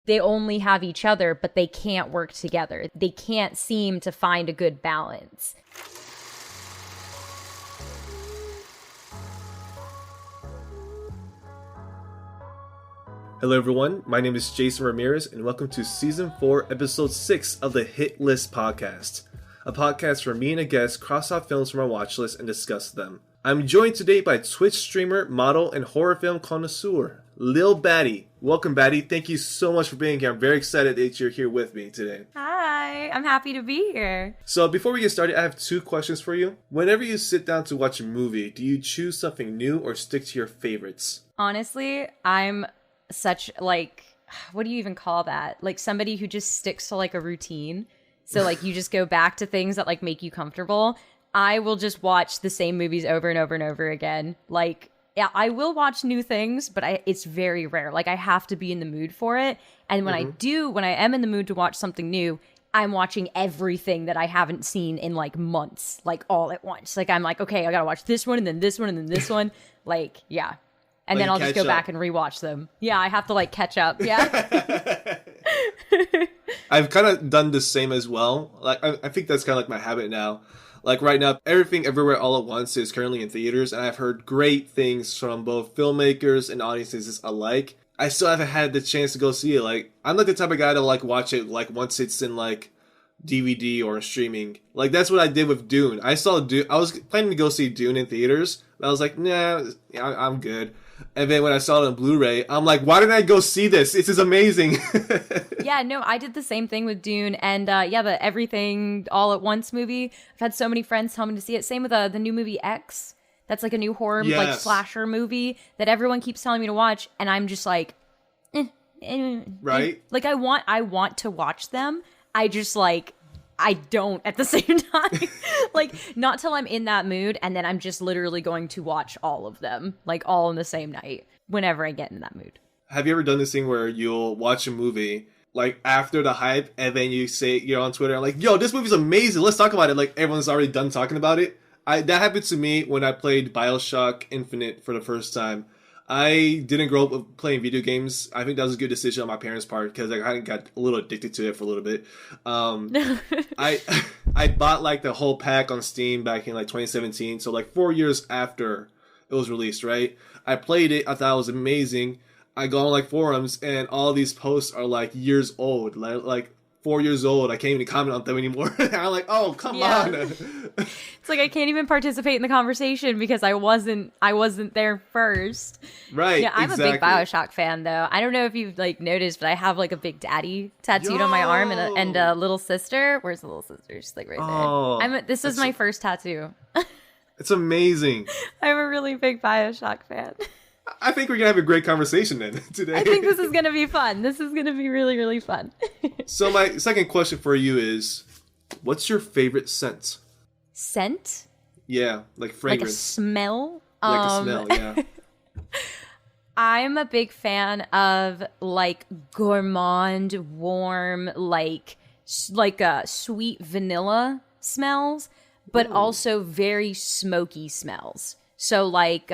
they only have each other, but they can't work together. They can't seem to find a good balance. Hello everyone, my name is Jason Ramirez and welcome to Season 4, Episode 6 of the Hit List Podcast. A podcast where me and a guest cross off films from our watch list and discuss them. I'm joined today by Twitch streamer, model, and horror film connoisseur, Lil Batty. Welcome Batty, thank you so much for being here. I'm very excited that you're here with me today. Hi, I'm happy to be here. So before we get started, I have two questions for you. Whenever you sit down to watch a movie, do you choose something new or stick to your favorites? Honestly, I'm such what do you even call that? Like somebody who just sticks to like a routine. So like you just go back to things that like make you comfortable. I will just watch the same movies over and over and over again. Like, yeah, I will watch new things, but it's very rare. Like I have to be in the mood for it. And when when I am in the mood to watch something new, I'm watching everything that I haven't seen in like months, like all at once. Like I'm like, okay, I gotta watch this one and then this one and then this one. Like, yeah. And then I'll just go back and rewatch them. Yeah, I have to like catch up. Yeah. I've kind of done the same as well. Like I think that's kind of like my habit now. Like right now, Everything Everywhere All at Once is currently in theaters, and I've heard great things from both filmmakers and audiences alike. I still haven't had the chance to go see it. Like I'm like the type of guy to like watch it like once it's in like DVD or streaming. Like that's what I did with Dune. I was planning to go see Dune in theaters, but I was like, nah, I'm good. And then when I saw it on Blu-ray, I'm like, why didn't I go see this? This is amazing. Yeah, no, I did the same thing with Dune. And the Everything All at Once movie. I've had so many friends tell me to see it. Same with the new movie X. That's like a new horror, like slasher movie that everyone keeps telling me to watch. And I'm just like, right? Like I want to watch them. I just like, I don't at the same time. Like, not till I'm in that mood, and then I'm just literally going to watch all of them, like, all in the same night, whenever I get in that mood. Have you ever done this thing where you'll watch a movie, like, after the hype, and then you're on Twitter, and like, yo, this movie's amazing, let's talk about it, like, everyone's already done talking about it? That happened to me when I played BioShock Infinite for the first time. I didn't grow up with playing video games. I think that was a good decision on my parents' part because I kind of got a little addicted to it for a little bit. I bought like the whole pack on Steam back in like 2017. So like 4 years after it was released, right? I played it. I thought it was amazing. I go on like forums and all these posts are like years old, like 4 years old. I can't even comment on them anymore. I'm like, oh, come on. It's like I can't even participate in the conversation because I wasn't there first. Right. Yeah, I'm a big BioShock fan though. I don't know if you've like noticed, but I have like a big daddy tattooed on my arm and a little sister. Where's the little sister? She's like right there. This is my first tattoo. It's amazing. I'm a really big BioShock fan. I think we're going to have a great conversation then today. I think this is going to be fun. This is going to be really, really fun. So my second question for you is, what's your favorite scent? Scent? Yeah, like fragrance. Like a smell? Like a smell, yeah. I'm a big fan of like gourmand, warm, like sweet vanilla smells, but also very smoky smells. So like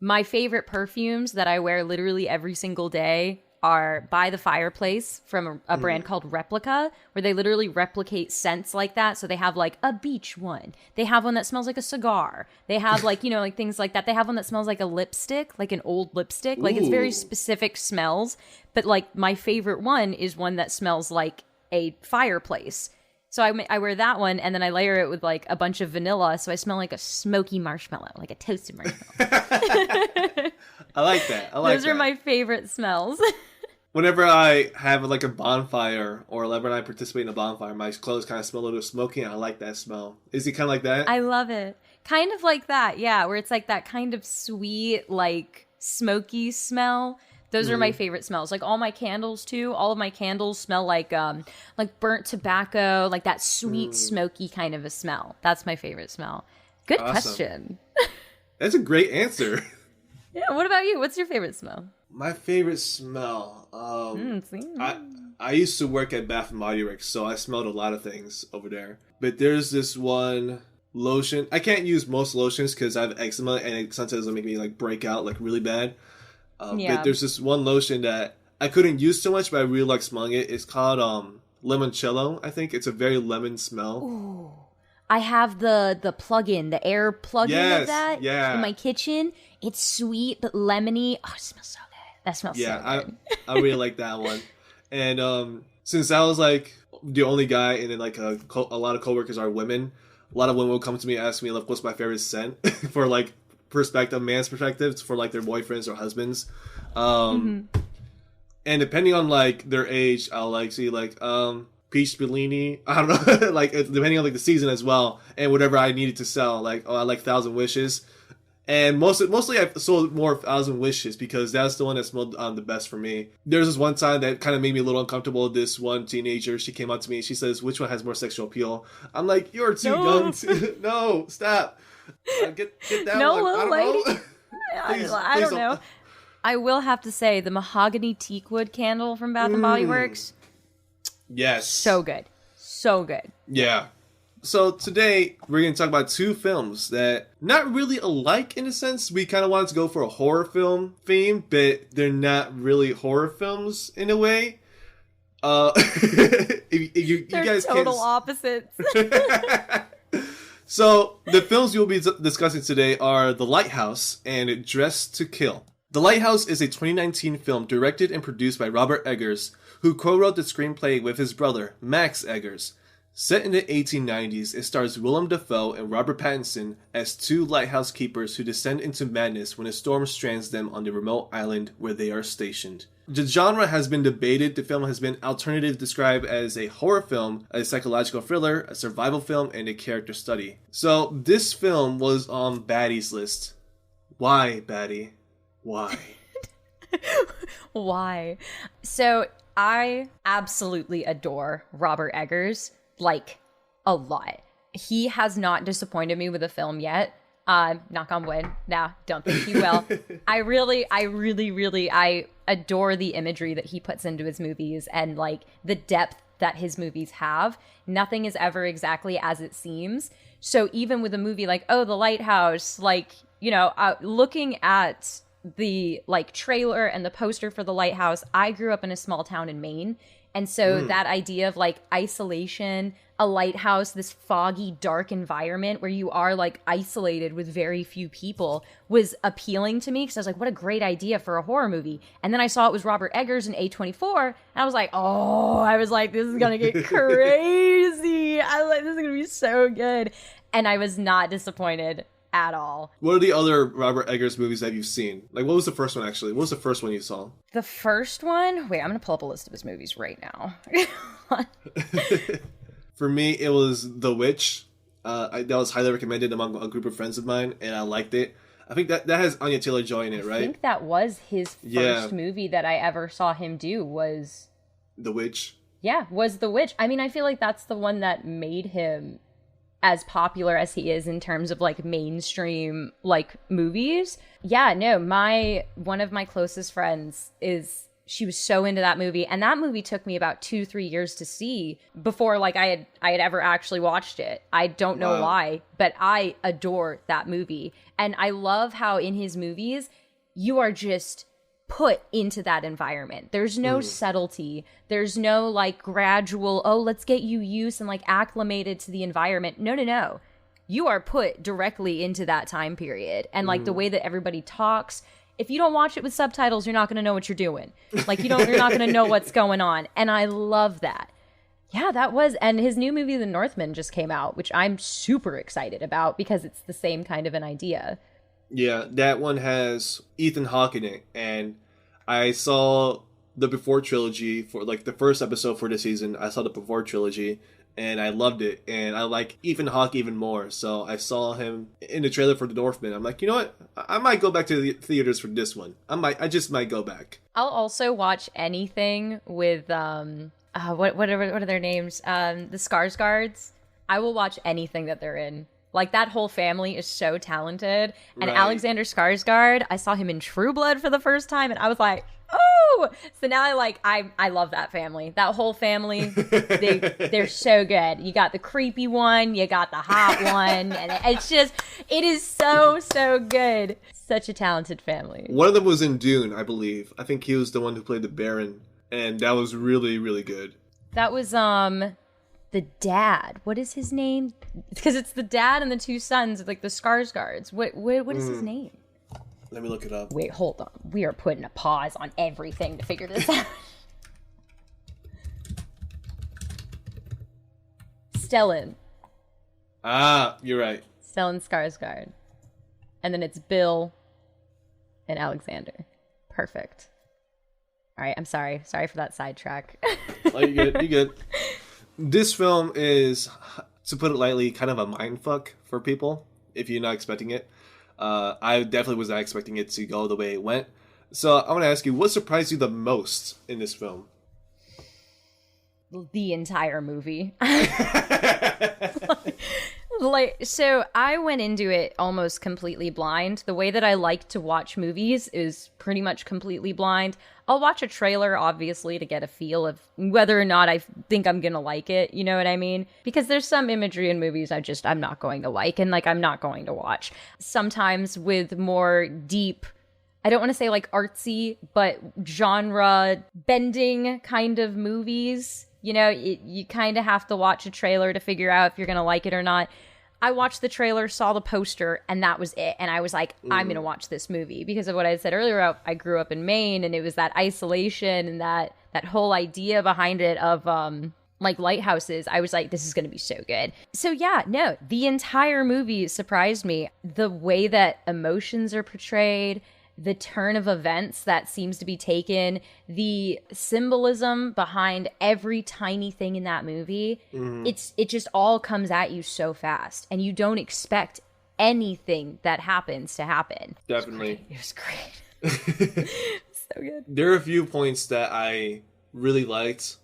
my favorite perfumes that I wear literally every single day are By the Fireplace from a brand called Replica, where they literally replicate scents like that. So they have like a beach one. They have one that smells like a cigar. They have like, like things like that. They have one that smells like a lipstick, like an old lipstick. Like it's very specific smells. But like my favorite one is one that smells like a fireplace. So I wear that one, and then I layer it with, like, a bunch of vanilla, so I smell like a smoky marshmallow, like a toasted marshmallow. I like that. Those are my favorite smells. Whenever I have, like, a bonfire, or whenever I participate in a bonfire, my clothes kind of smell a little smoky, and I like that smell. Is it kind of like that? I love it. Kind of like that, yeah, where it's, like, that kind of sweet, like, smoky smell. Those are my favorite smells. Like all my candles too. All of my candles smell like burnt tobacco, like that sweet, smoky kind of a smell. That's my favorite smell. Good question. That's a great answer. Yeah. What about you? What's your favorite smell? My favorite smell. I used to work at Bath and Body Works, so I smelled a lot of things over there. But there's this one lotion. I can't use most lotions because I have eczema, and it sometimes it'll make me like break out like really bad. But there's this one lotion that I couldn't use too much, but I really like smelling it. It's called limoncello, I think. It's a very lemon smell. Ooh. I have the plug-in, the air plug-in of that in my kitchen. It's sweet but lemony. Oh, it smells so good. That smells so good. I really like that one. And since I was like the only guy, and then like a lot of coworkers are women, a lot of women will come to me and ask me like, what's my favorite scent for like man's perspective for like their boyfriends or husbands. And depending on like their age, I'll like see like peach Bellini. I don't know, like depending on like the season as well, and whatever I needed to sell. Like, I like Thousand Wishes, and mostly I've sold more Thousand Wishes because that's the one that smelled the best for me. There's this one time that kind of made me a little uncomfortable. This one teenager, she came up to me and she says, "Which one has more sexual appeal?" I'm like, "You're too young. No, stop. Get that no, one. I don't know. I don't know. I will have to say the mahogany teakwood candle from Bath and Body Works. Yes. So good. So good. Yeah. So today we're going to talk about two films that not really alike in a sense. We kind of wanted to go for a horror film theme, but they're not really horror films in a way. You guys total opposites. So the films we'll be discussing today are The Lighthouse and Dressed to Kill. The Lighthouse is a 2019 film directed and produced by Robert Eggers, who co-wrote the screenplay with his brother, Max Eggers. Set in the 1890s, it stars Willem Dafoe and Robert Pattinson as two lighthouse keepers who descend into madness when a storm strands them on the remote island where they are stationed. The genre has been debated. The film has been alternatively described as a horror film, a psychological thriller, a survival film, and a character study. So this film was on Baddie's list. Why, Baddie? Why? Why? So I absolutely adore Robert Eggers, like, a lot. He has not disappointed me with a film yet. Knock on wood. Nah, don't think he will. I really adore the imagery that he puts into his movies and, like, the depth that his movies have. Nothing is ever exactly as it seems. So even with a movie like, The Lighthouse, like, you know, looking at the like trailer and the poster for The Lighthouse, I grew up in a small town in Maine, and so that idea of like isolation, a lighthouse, this foggy dark environment where you are like isolated with very few people was appealing to me, because I was like, what a great idea for a horror movie. And then I saw it was Robert Eggers in A24, and I was like, this is gonna get crazy. I was like, this is gonna be so good, and I was not disappointed at all. What are the other Robert Eggers movies that you've seen? Like, what was the first one, actually? What was the first one you saw? The first one? Wait, I'm going to pull up a list of his movies right now. For me, it was The Witch. That was highly recommended among a group of friends of mine, and I liked it. I think that has Anya Taylor-Joy in it, right? I think that was his first movie that I ever saw him do was... The Witch? Yeah, was The Witch. I mean, I feel like that's the one that made him as popular as he is in terms of like mainstream like movies. Yeah, no, one of my closest friends she was so into that movie, and that movie took me about 2-3 years to see before like I had ever actually watched it. I don't know why, but I adore that movie. And I love how in his movies you are just put into that environment. There's no subtlety. There's no like gradual, let's get you used and like acclimated to the environment. No. You are put directly into that time period. And like the way that everybody talks, if you don't watch it with subtitles, you're not going to know what you're doing. Like you're not going to know what's going on. And I love that. Yeah, and his new movie, The Northman, just came out, which I'm super excited about because it's the same kind of an idea. Yeah, that one has Ethan Hawke in it, and I saw the Before trilogy for like the first episode for the season. I saw the Before trilogy, and I loved it, and I like Ethan Hawke even more. So I saw him in the trailer for The Northman. I'm like, you know what? I might go back to the theaters for this one. I just might go back. I'll also watch anything with what are their names? The Skarsgårds. I will watch anything that they're in. Like, that whole family is so talented. And Right. Alexander Skarsgård, I saw him in True Blood for the first time, and I was like, oh! So now I love that family. That whole family, they're so good. You got the creepy one, you got the hot one, and it is so, so good. Such a talented family. One of them was in Dune, I believe. I think he was the one who played the Baron, and that was really, really good. That was the dad. What is his name? Because it's the dad and the two sons, like the Skarsgårds. What is his name? Let me look it up. Wait, hold on. We are putting a pause on everything to figure this out. Stellan. Ah, you're right. Stellan Skarsgård. And then it's Bill and Alexander. Perfect. All right, I'm sorry. Sorry for that sidetrack. Oh, you good. You good. This film is, to put it lightly, kind of a mindfuck for people if you're not expecting it. I definitely was not expecting it to go the way it went. So I want to ask you, what surprised you the most in this film? The entire movie. So I went into it almost completely blind. The way that I like to watch movies is pretty much completely blind. I'll watch a trailer, obviously, to get a feel of whether or not I think I'm going to like it. You know what I mean? Because there's some imagery in movies I'm not going to like and, I'm not going to watch. Sometimes with more deep, I don't want to say, artsy, but genre-bending kind of movies. You know, you kind of have to watch a trailer to figure out if you're going to like it or not. I watched the trailer, saw the poster, and that was it. And I was like, I'm going to watch this movie. Because of what I said earlier, I grew up in Maine, and it was that isolation and that whole idea behind it of, lighthouses. I was like, this is going to be so good. So yeah, no, the entire movie surprised me. The way that emotions are portrayed, the turn of events that seems to be taken, the symbolism behind every tiny thing in that movie, it just all comes at you so fast, and you don't expect anything that happens to happen. Definitely. It was great. So good. There are a few points that I really liked.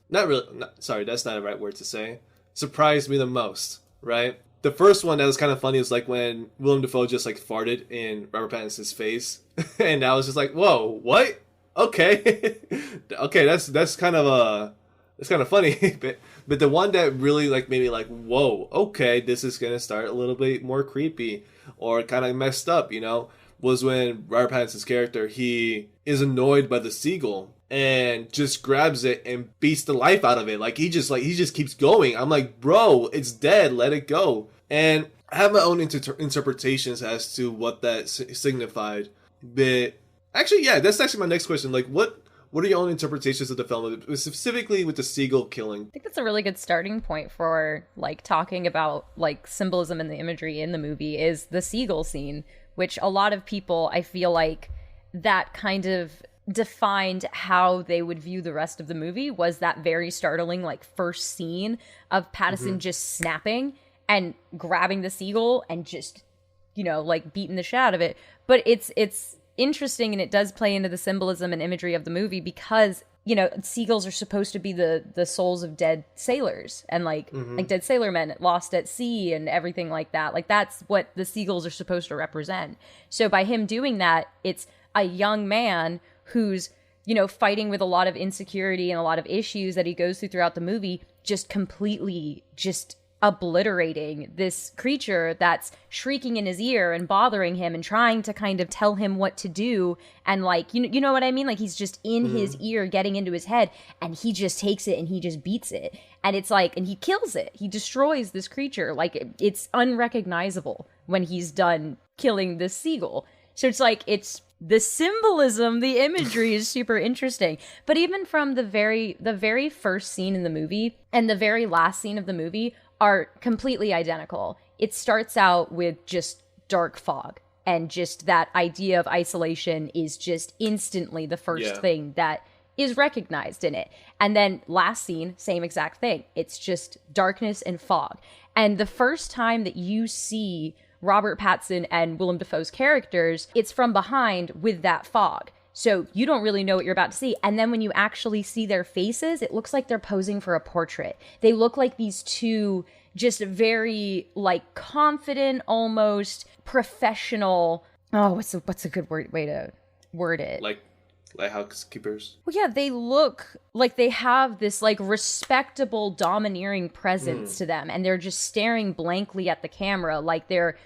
Sorry, that's not the right word to say. Surprised me the most, right? The first one that was kind of funny was when Willem Dafoe just farted in Robert Pattinson's face, and I was just like, "Whoa, what? Okay, okay, that's kind of funny." but the one that really made me "Whoa, okay, this is gonna start a little bit more creepy or kind of messed up," was when Robert Pattinson's character, he is annoyed by the seagull and just grabs it and beats the life out of it. He just keeps going. I'm like, bro, it's dead. Let it go. And I have my own interpretations as to what that signified. But actually, yeah, that's actually my next question. What are your own interpretations of the film, specifically with the seagull killing? I think that's a really good starting point for talking about symbolism and the imagery in the movie is the seagull scene, which a lot of people, I feel that kind of defined how they would view the rest of the movie, was that very startling first scene of Pattison just snapping and grabbing the seagull and just beating the shit out of it. But it's interesting, and it does play into the symbolism and imagery of the movie because seagulls are supposed to be the souls of dead sailors and dead sailormen lost at sea and everything like that. That's what the seagulls are supposed to represent. So by him doing that, it's a young man who's, fighting with a lot of insecurity and a lot of issues that he goes through throughout the movie, just completely obliterating this creature that's shrieking in his ear and bothering him and trying to kind of tell him what to do. And you know what I mean? He's just in his ear, getting into his head, and he just takes it and he just beats it. And it's and he kills it. He destroys this creature. It's unrecognizable when he's done killing this seagull. So it's the symbolism, the imagery is super interesting. But even from the very first scene in the movie and the very last scene of the movie are completely identical. It starts out with just dark fog, and just that idea of isolation is just instantly the first thing that is recognized in it. And then last scene, same exact thing. It's just darkness and fog. And the first time that you see Robert Pattinson and Willem Dafoe's characters, it's from behind with that fog. So you don't really know what you're about to see. And then when you actually see their faces, it looks like they're posing for a portrait. They look like these two just very confident, almost professional. Oh, what's a good way to word it? Lighthouse keepers. Well, yeah, they look like they have this respectable, domineering presence to them, and they're just staring blankly at the camera like they're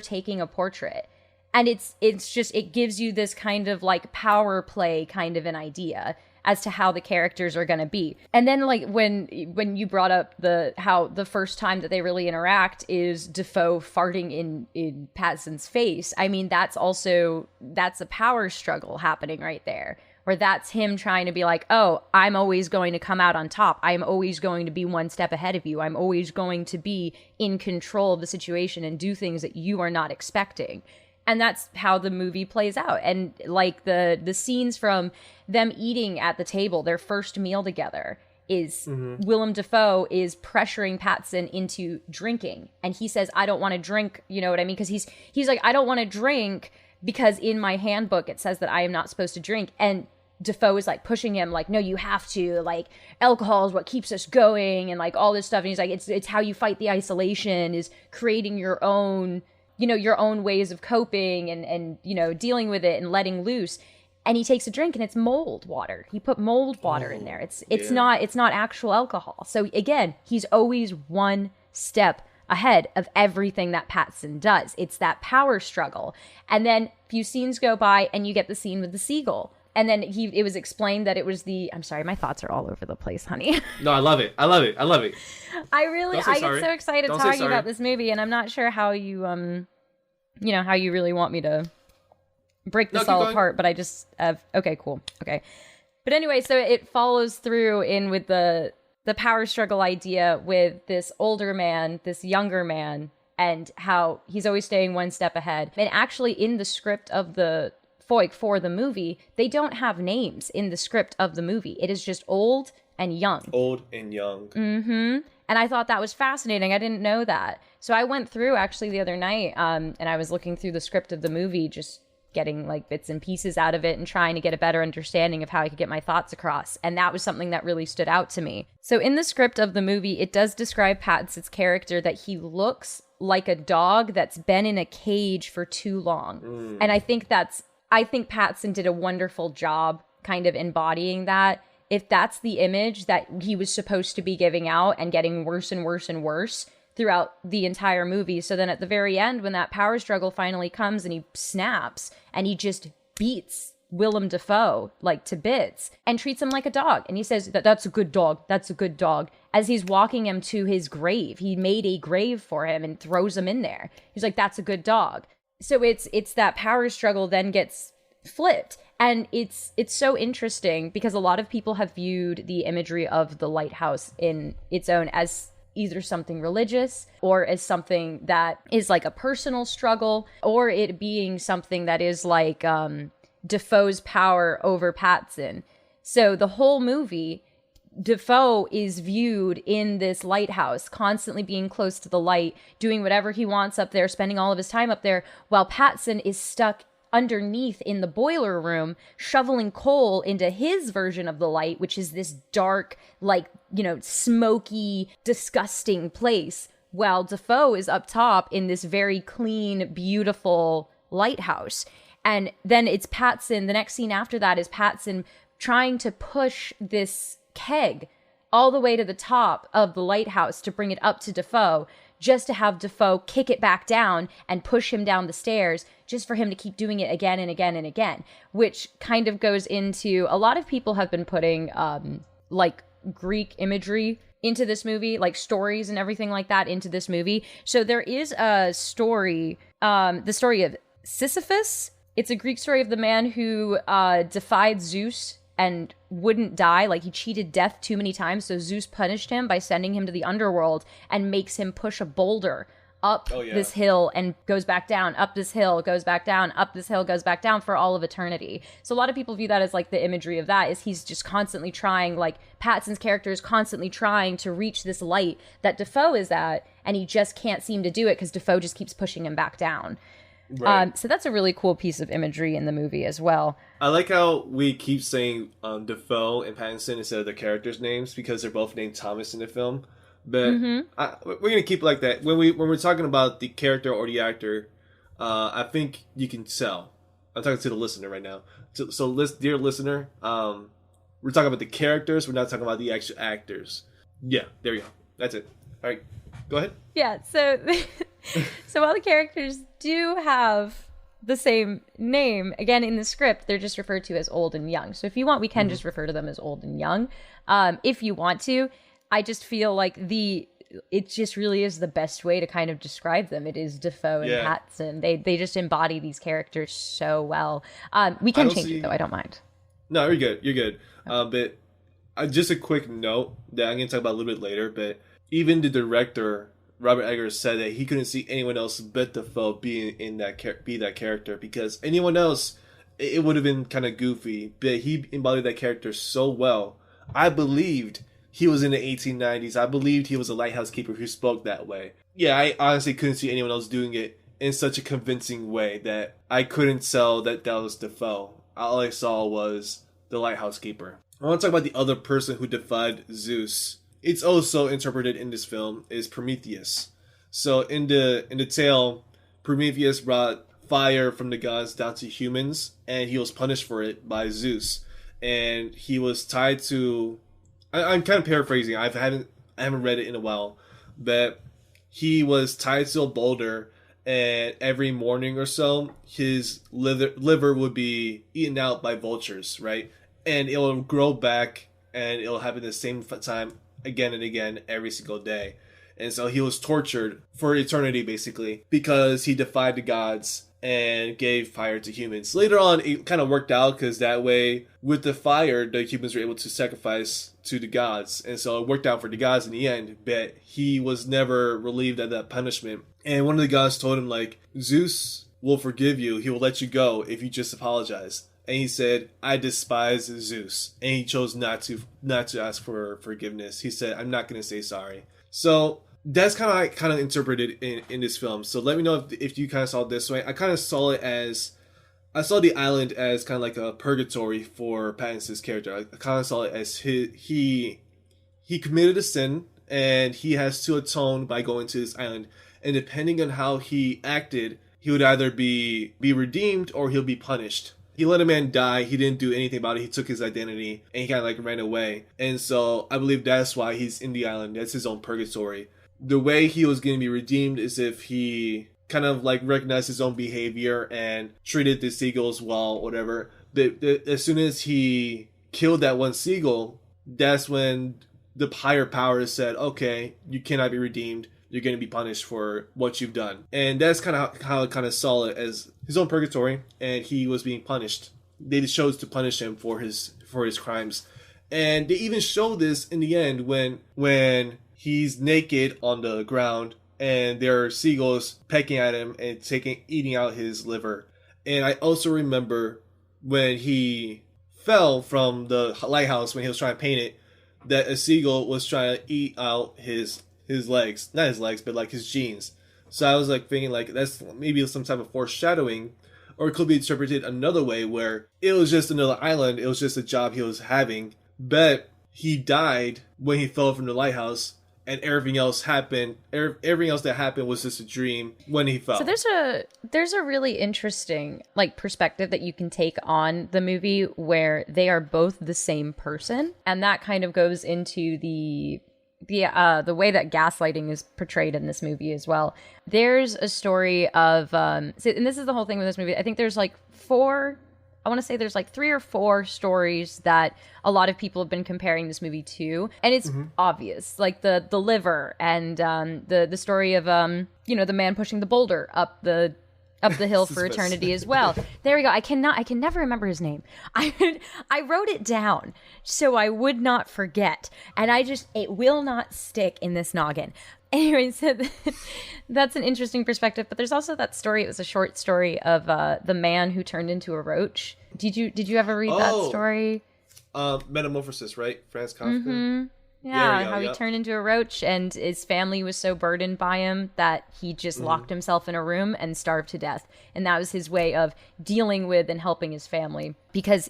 taking a portrait. And it's just, it gives you this kind of like power play kind of an idea as to how the characters are going to be. And then like when you brought up how the first time that they really interact is Defoe farting in Pattinson's face. I mean, that's a power struggle happening right there, where that's him trying to be like, oh, I'm always going to come out on top. I'm always going to be one step ahead of you. I'm always going to be in control of the situation and do things that you are not expecting. And that's how the movie plays out. And like the scenes from them eating at the table, their first meal together, is Willem Dafoe is pressuring Pattinson into drinking. And he says, I don't want to drink, you know what I mean? Because he's like, I don't want to drink because in my handbook it says that I am not supposed to drink. And Defoe is like pushing him like, no, you have to, like, alcohol is what keeps us going and like all this stuff. And he's like, it's how you fight the isolation, is creating your own, you know, your own ways of coping and, you know, dealing with it and letting loose. And he takes a drink and it's mold water. He put mold water in there. It's not actual alcohol. So again, he's always one step ahead of everything that Pattinson does. It's that power struggle. And then a few scenes go by and you get the scene with the seagull. And then it was explained that it was I'm sorry, my thoughts are all over the place, honey. No, I love it. I get so excited talking about this movie, and I'm not sure how you, how you really want me to break this all apart, but I just have, okay, cool. Okay. But anyway, so it follows through in with the power struggle idea with this older man, this younger man, and how he's always staying one step ahead. And actually in the script of the FOIC for the movie, they don't have names in the script of the movie. It is just old and young. Old and young. Mm-hmm. And I thought that was fascinating. I didn't know that. So I went through actually the other night, and I was looking through the script of the movie, just getting like bits and pieces out of it and trying to get a better understanding of how I could get my thoughts across. And that was something that really stood out to me. So in the script of the movie, it does describe Pattinson's character that he looks like a dog that's been in a cage for too long. And I think Pattinson did a wonderful job kind of embodying that. If that's the image that he was supposed to be giving out and getting worse and worse and worse throughout the entire movie. So then at the very end, when that power struggle finally comes and he snaps and he just beats Willem Dafoe like to bits and treats him like a dog. And he says, that's a good dog. That's a good dog. As he's walking him to his grave, he made a grave for him and throws him in there. He's like, that's a good dog. So it's that power struggle then gets flipped. And it's so interesting because a lot of people have viewed the imagery of the lighthouse in its own as either something religious or as something that is like a personal struggle, or it being something that is like Defoe's power over Pattinson. So the whole movie, Defoe is viewed in this lighthouse, constantly being close to the light, doing whatever he wants up there, spending all of his time up there, while Pattinson is stuck underneath in the boiler room, shoveling coal into his version of the light, which is this dark, like, smoky, disgusting place, while Defoe is up top in this very clean, beautiful lighthouse. And then it's Pattinson, the next scene after that is Pattinson trying to push this keg all the way to the top of the lighthouse to bring it up to Defoe, just to have Defoe kick it back down and push him down the stairs, just for him to keep doing it again and again and again, which kind of goes into, a lot of people have been putting like Greek imagery into this movie, like stories and everything like that into this movie. So there is a story, the story of Sisyphus. It's a Greek story of the man who defied Zeus and wouldn't die. Like, he cheated death too many times, so Zeus punished him by sending him to the underworld and makes him push a boulder up this hill and goes back down, up this hill, goes back down, up this hill, goes back down for all of eternity. So a lot of people view that as like the imagery of that, is he's just constantly trying, like Pattinson's character is constantly trying to reach this light that Defoe is at, and he just can't seem to do it because Defoe just keeps pushing him back down. Right. So that's a really cool piece of imagery in the movie as well. I like how we keep saying Defoe and Pattinson instead of the characters' names, because they're both named Thomas in the film. But we're gonna keep it like that. When we're talking about the character or the actor, I think you can tell. I'm talking to the listener right now. So dear listener, we're talking about the characters. We're not talking about the actual actors. Yeah, there you go. That's it. All right, go ahead. Yeah. So while the characters do have the same name. Again, in the script, they're just referred to as old and young. So if you want, we can just refer to them as old and young. If you want to. I just feel like it just really is the best way to kind of describe them. It is Defoe and Pattinson. They just embody these characters so well. We can change it though. I don't mind. No, you're good. You're good. Okay. But just a quick note that I'm going to talk about a little bit later. But even the director, Robert Eggers, said that he couldn't see anyone else but Defoe be that character, because anyone else, it would have been kind of goofy. But he embodied that character so well. I believed he was in the 1890s. I believed he was a lighthouse keeper who spoke that way. Yeah, I honestly couldn't see anyone else doing it in such a convincing way that I couldn't tell that was Defoe. All I saw was the lighthouse keeper. I want to talk about the other person who defied Zeus. It's also interpreted in this film is Prometheus. So in the tale, Prometheus brought fire from the gods down to humans, and he was punished for it by Zeus. And he was tied to... I'm kind of paraphrasing. I haven't read it in a while, but he was tied to a boulder, and every morning or so, his liver would be eaten out by vultures, right? And it will grow back, and it will happen the same time again and again every single day. And so he was tortured for eternity, basically, because he defied the gods and gave fire to humans. Later on, it kind of worked out, because that way, with the fire, the humans were able to sacrifice to the gods. And so it worked out for the gods in the end, but he was never relieved of that punishment. And one of the gods told him, like, Zeus will forgive you. He will let you go if you just apologize. And he said, I despise Zeus. And he chose not to ask for forgiveness. He said, I'm not going to say sorry. So that's kind of interpreted in this film. So let me know if you kind of saw it this way. I kind of saw it as... I saw the island as kind of like a purgatory for Pattinson's character. I kind of saw it as he committed a sin, and he has to atone by going to this island. And depending on how he acted, he would either be redeemed or he'll be punished. He let a man die. He didn't do anything about it. He took his identity and he kind of like ran away. And so I believe that's why he's in the island. That's his own purgatory. The way he was going to be redeemed is if he kind of like recognized his own behavior and treated the seagulls well, whatever. But as soon as he killed that one seagull, that's when the higher powers said, okay, you cannot be redeemed. You're going to be punished for what you've done. And that's kind of how I kind of saw it, as his own purgatory, and he was being punished. They chose to punish him for his crimes. And they even show this in the end when he's naked on the ground and there are seagulls pecking at him and eating out his liver. And I also remember when he fell from the lighthouse when he was trying to paint it, that a seagull was trying to eat out his legs, not his legs, but like his jeans. So I was like thinking like that's maybe some type of foreshadowing, or it could be interpreted another way where it was just another island. It was just a job he was having, but he died when he fell from the lighthouse, and everything else happened. Everything else that happened was just a dream when he fell. So there's a really interesting like perspective that you can take on the movie where they are both the same person, and that kind of goes into the way that gaslighting is portrayed in this movie as well. There's a story of, and this is the whole thing with this movie. I think there's like there's like 3 or 4 stories that a lot of people have been comparing this movie to. And it's obvious, like the liver and the story of, the man pushing the boulder up the hill for eternity as well. There we go. I can never remember his name. I wrote it down so I would not forget. And it will not stick in this noggin. Anyway, so that's an interesting perspective. But there's also that story. It was a short story of the man who turned into a roach. Did you ever read that story? Metamorphosis, right? Franz Kafka. Mm-hmm. Yeah, how he turned into a roach, and his family was so burdened by him that he just locked himself in a room and starved to death. And that was his way of dealing with and helping his family, because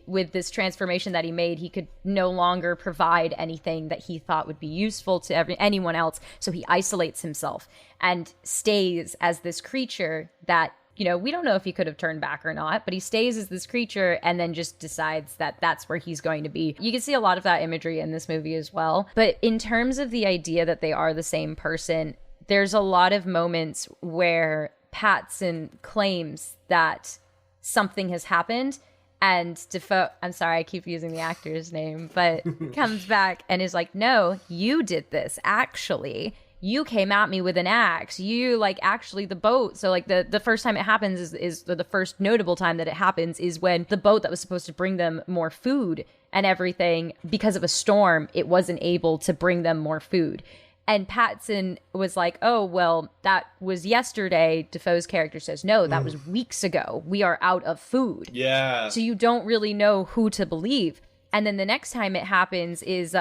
with this transformation that he made, he could no longer provide anything that he thought would be useful to anyone else. So he isolates himself and stays as this creature that, we don't know if he could have turned back or not, but he stays as this creature and then just decides that that's where he's going to be. You can see a lot of that imagery in this movie as well. But in terms of the idea that they are the same person, there's a lot of moments where Patson claims that something has happened, and Defoe, I'm sorry, I keep using the actor's name, but comes back and is like, no, you did this, actually. You came at me with an axe. You, like, actually the boat. So, like, the first time it happens is the first notable time that it happens is when the boat that was supposed to bring them more food and everything, because of a storm, it wasn't able to bring them more food. And Patson was like, oh, well, that was yesterday. Defoe's character says, no, that was weeks ago. We are out of food. Yeah. So you don't really know who to believe. And then the next time it happens is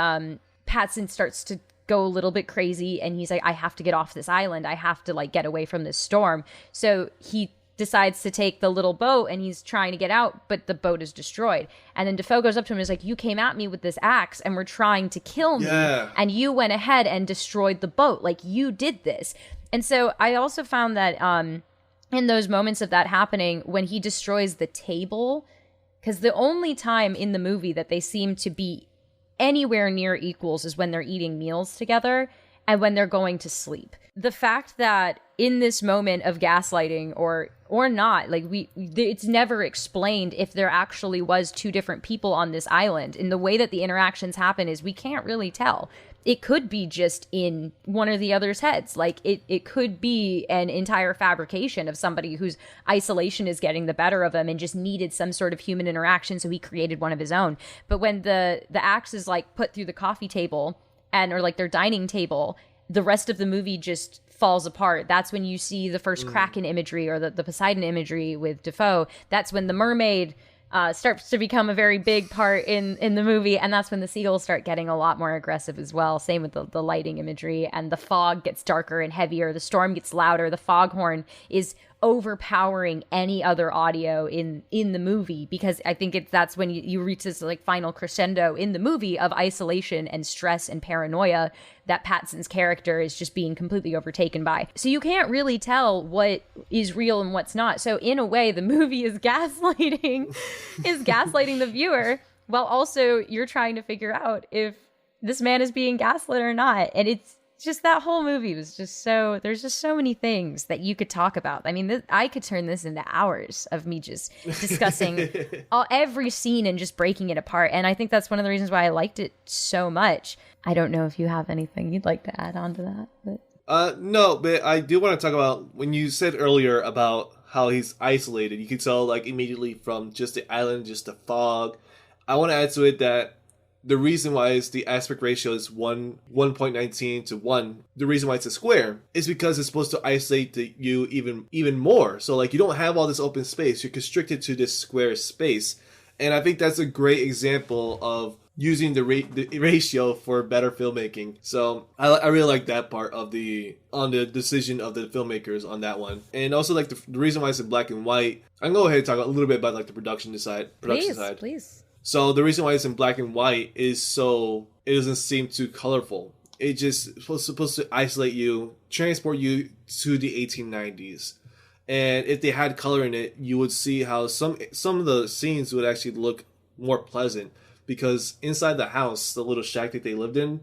Patson starts to go a little bit crazy. And he's like, I have to get off this island. I have to, like, get away from this storm. So he decides to take the little boat and he's trying to get out, but the boat is destroyed. And then Defoe goes up to him and is like, you came at me with this axe and were trying to kill me. And you went ahead and destroyed the boat. Like, you did this. And so I also found that in those moments of that happening, when he destroys the table, because the only time in the movie that they seem to be anywhere near equals is when they're eating meals together and when they're going to sleep. The fact that in this moment of gaslighting or not, like, it's never explained if there actually was two different people on this island. And the way that the interactions happen is we can't really tell. It could be just in one or the other's heads. Like, it could be an entire fabrication of somebody whose isolation is getting the better of him and just needed some sort of human interaction, so he created one of his own. But when the axe is, like, put through the coffee table or like their dining table, the rest of the movie just falls apart. That's when you see the first Kraken imagery or the Poseidon imagery with Defoe. That's when the mermaid starts to become a very big part in the movie, and that's when the seagulls start getting a lot more aggressive as well. Same with the lighting imagery, and the fog gets darker and heavier. The storm gets louder. The foghorn is overpowering any other audio in the movie, because I think that's when you reach this, like, final crescendo in the movie of isolation and stress and paranoia that Patson's character is just being completely overtaken by. So you can't really tell what is real and what's not. So in a way, the movie is gaslighting the viewer, while also you're trying to figure out if this man is being gaslit or not. And it's just, that whole movie was just there's just so many things that you could talk about. I mean, I could turn this into hours of me just discussing every scene and just breaking it apart. And I think that's one of the reasons why I liked it so much. I don't know if you have anything you'd like to add on to that. But no, but I do want to talk about when you said earlier about how he's isolated. You can tell, like, immediately from just the island, just the fog. I want to add to it that the reason why is the aspect ratio is 1.19 to 1. The reason why it's a square is because it's supposed to isolate you even more. So, like, you don't have all this open space. You're constricted to this square space. And I think that's a great example of using the ratio for better filmmaking. So I really like that part of the decision of the filmmakers on that one. And also, like, the reason why it's in black and white. I can go ahead and talk a little bit about, like, the production side. Please. So the reason why it's in black and white is so it doesn't seem too colorful. It just supposed to isolate you, transport you to the 1890s. And if they had color in it, you would see how some of the scenes would actually look more pleasant. Because inside the house, the little shack that they lived in,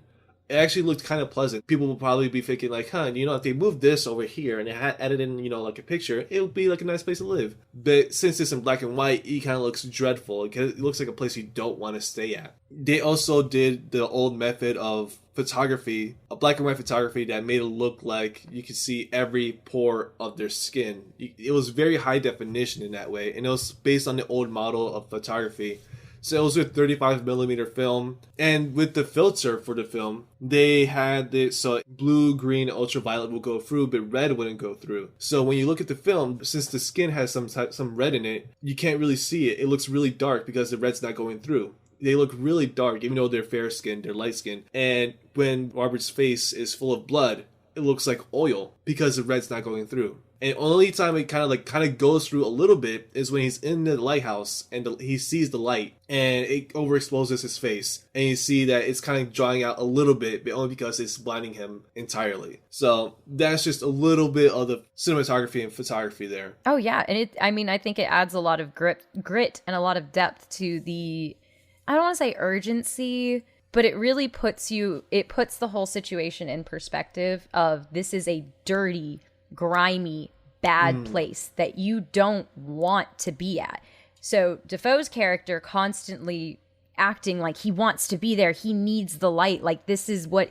it actually looked kind of pleasant. People will probably be thinking, like, if they moved this over here and they had added in, like, a picture, it would be like a nice place to live. But since it's in black and white, it kind of looks dreadful. It looks like a place you don't want to stay at. They also did the old method of photography, a black and white photography that made it look like you could see every pore of their skin. It was very high definition in that way, and it was based on the old model of photography. So it was with 35mm film, and with the filter for the film, they had this, so blue, green, ultraviolet will go through, but red wouldn't go through. So when you look at the film, since the skin has some red in it, you can't really see it. It looks really dark because the red's not going through. They look really dark, even though they're fair skinned, they're light skinned. And when Robert's face is full of blood, it looks like oil because the red's not going through. And only time it kind of goes through a little bit is when he's in the lighthouse and he sees the light and it overexposes his face, and you see that it's kind of drawing out a little bit, but only because it's blinding him entirely. So that's just a little bit of the cinematography and photography there. Oh yeah, and I think it adds a lot of grit and a lot of depth to the, I don't want to say urgency, but it really puts the whole situation in perspective of, this is a dirty, grimy, bad place that you don't want to be at. So Defoe's character constantly acting like he wants to be there. He needs the light. Like this is what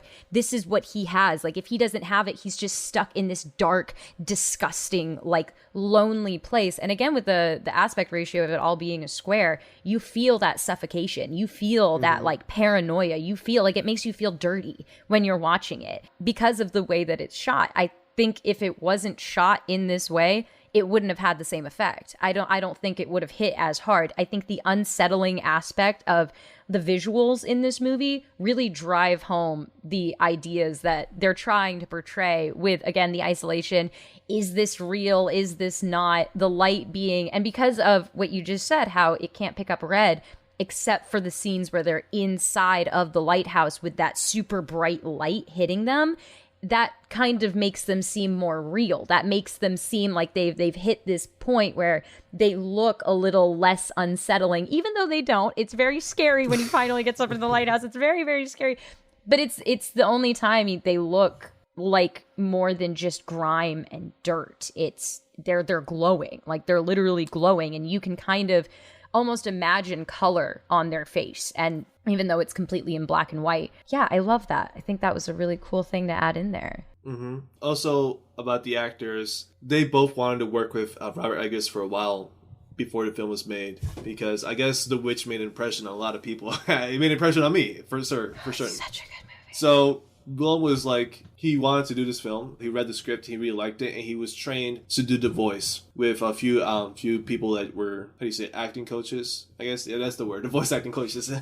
he has. Like if he doesn't have it, he's just stuck in this dark, disgusting, like lonely place. And again, with the aspect ratio of it all being a square, you feel that suffocation. You feel that like paranoia. You feel like it makes you feel dirty when you're watching it because of the way that it's shot. I think if it wasn't shot in this way, it wouldn't have had the same effect. I don't think it would have hit as hard. I think the unsettling aspect of the visuals in this movie really drive home the ideas that they're trying to portray with, again, the isolation. Is this real? Is this not? The light being, and because of what you just said, how it can't pick up red, except for the scenes where they're inside of the lighthouse with that super bright light hitting them, that kind of makes them seem more real. That makes them seem like they've hit this point where they look a little less unsettling, even though they don't. It's very scary when he finally gets up into the lighthouse. It's very, very scary. But it's the only time they look like more than just grime and dirt. It's they're glowing. Like they're literally glowing, and you can kind of almost imagine color on their face. And even though it's completely in black and white. Yeah, I love that. I think that was a really cool thing to add in there. Mm-hmm. Also, about the actors, they both wanted to work with Robert Eggers for a while before the film was made, because I guess The Witch made an impression on a lot of people. It made an impression on me, for certain. Such a good movie. So Will was like, he wanted to do this film. He read the script, he really liked it, and he was trained to do the voice with a few people that were, how do you say, acting coaches? I guess, yeah, that's the word, the voice acting coaches.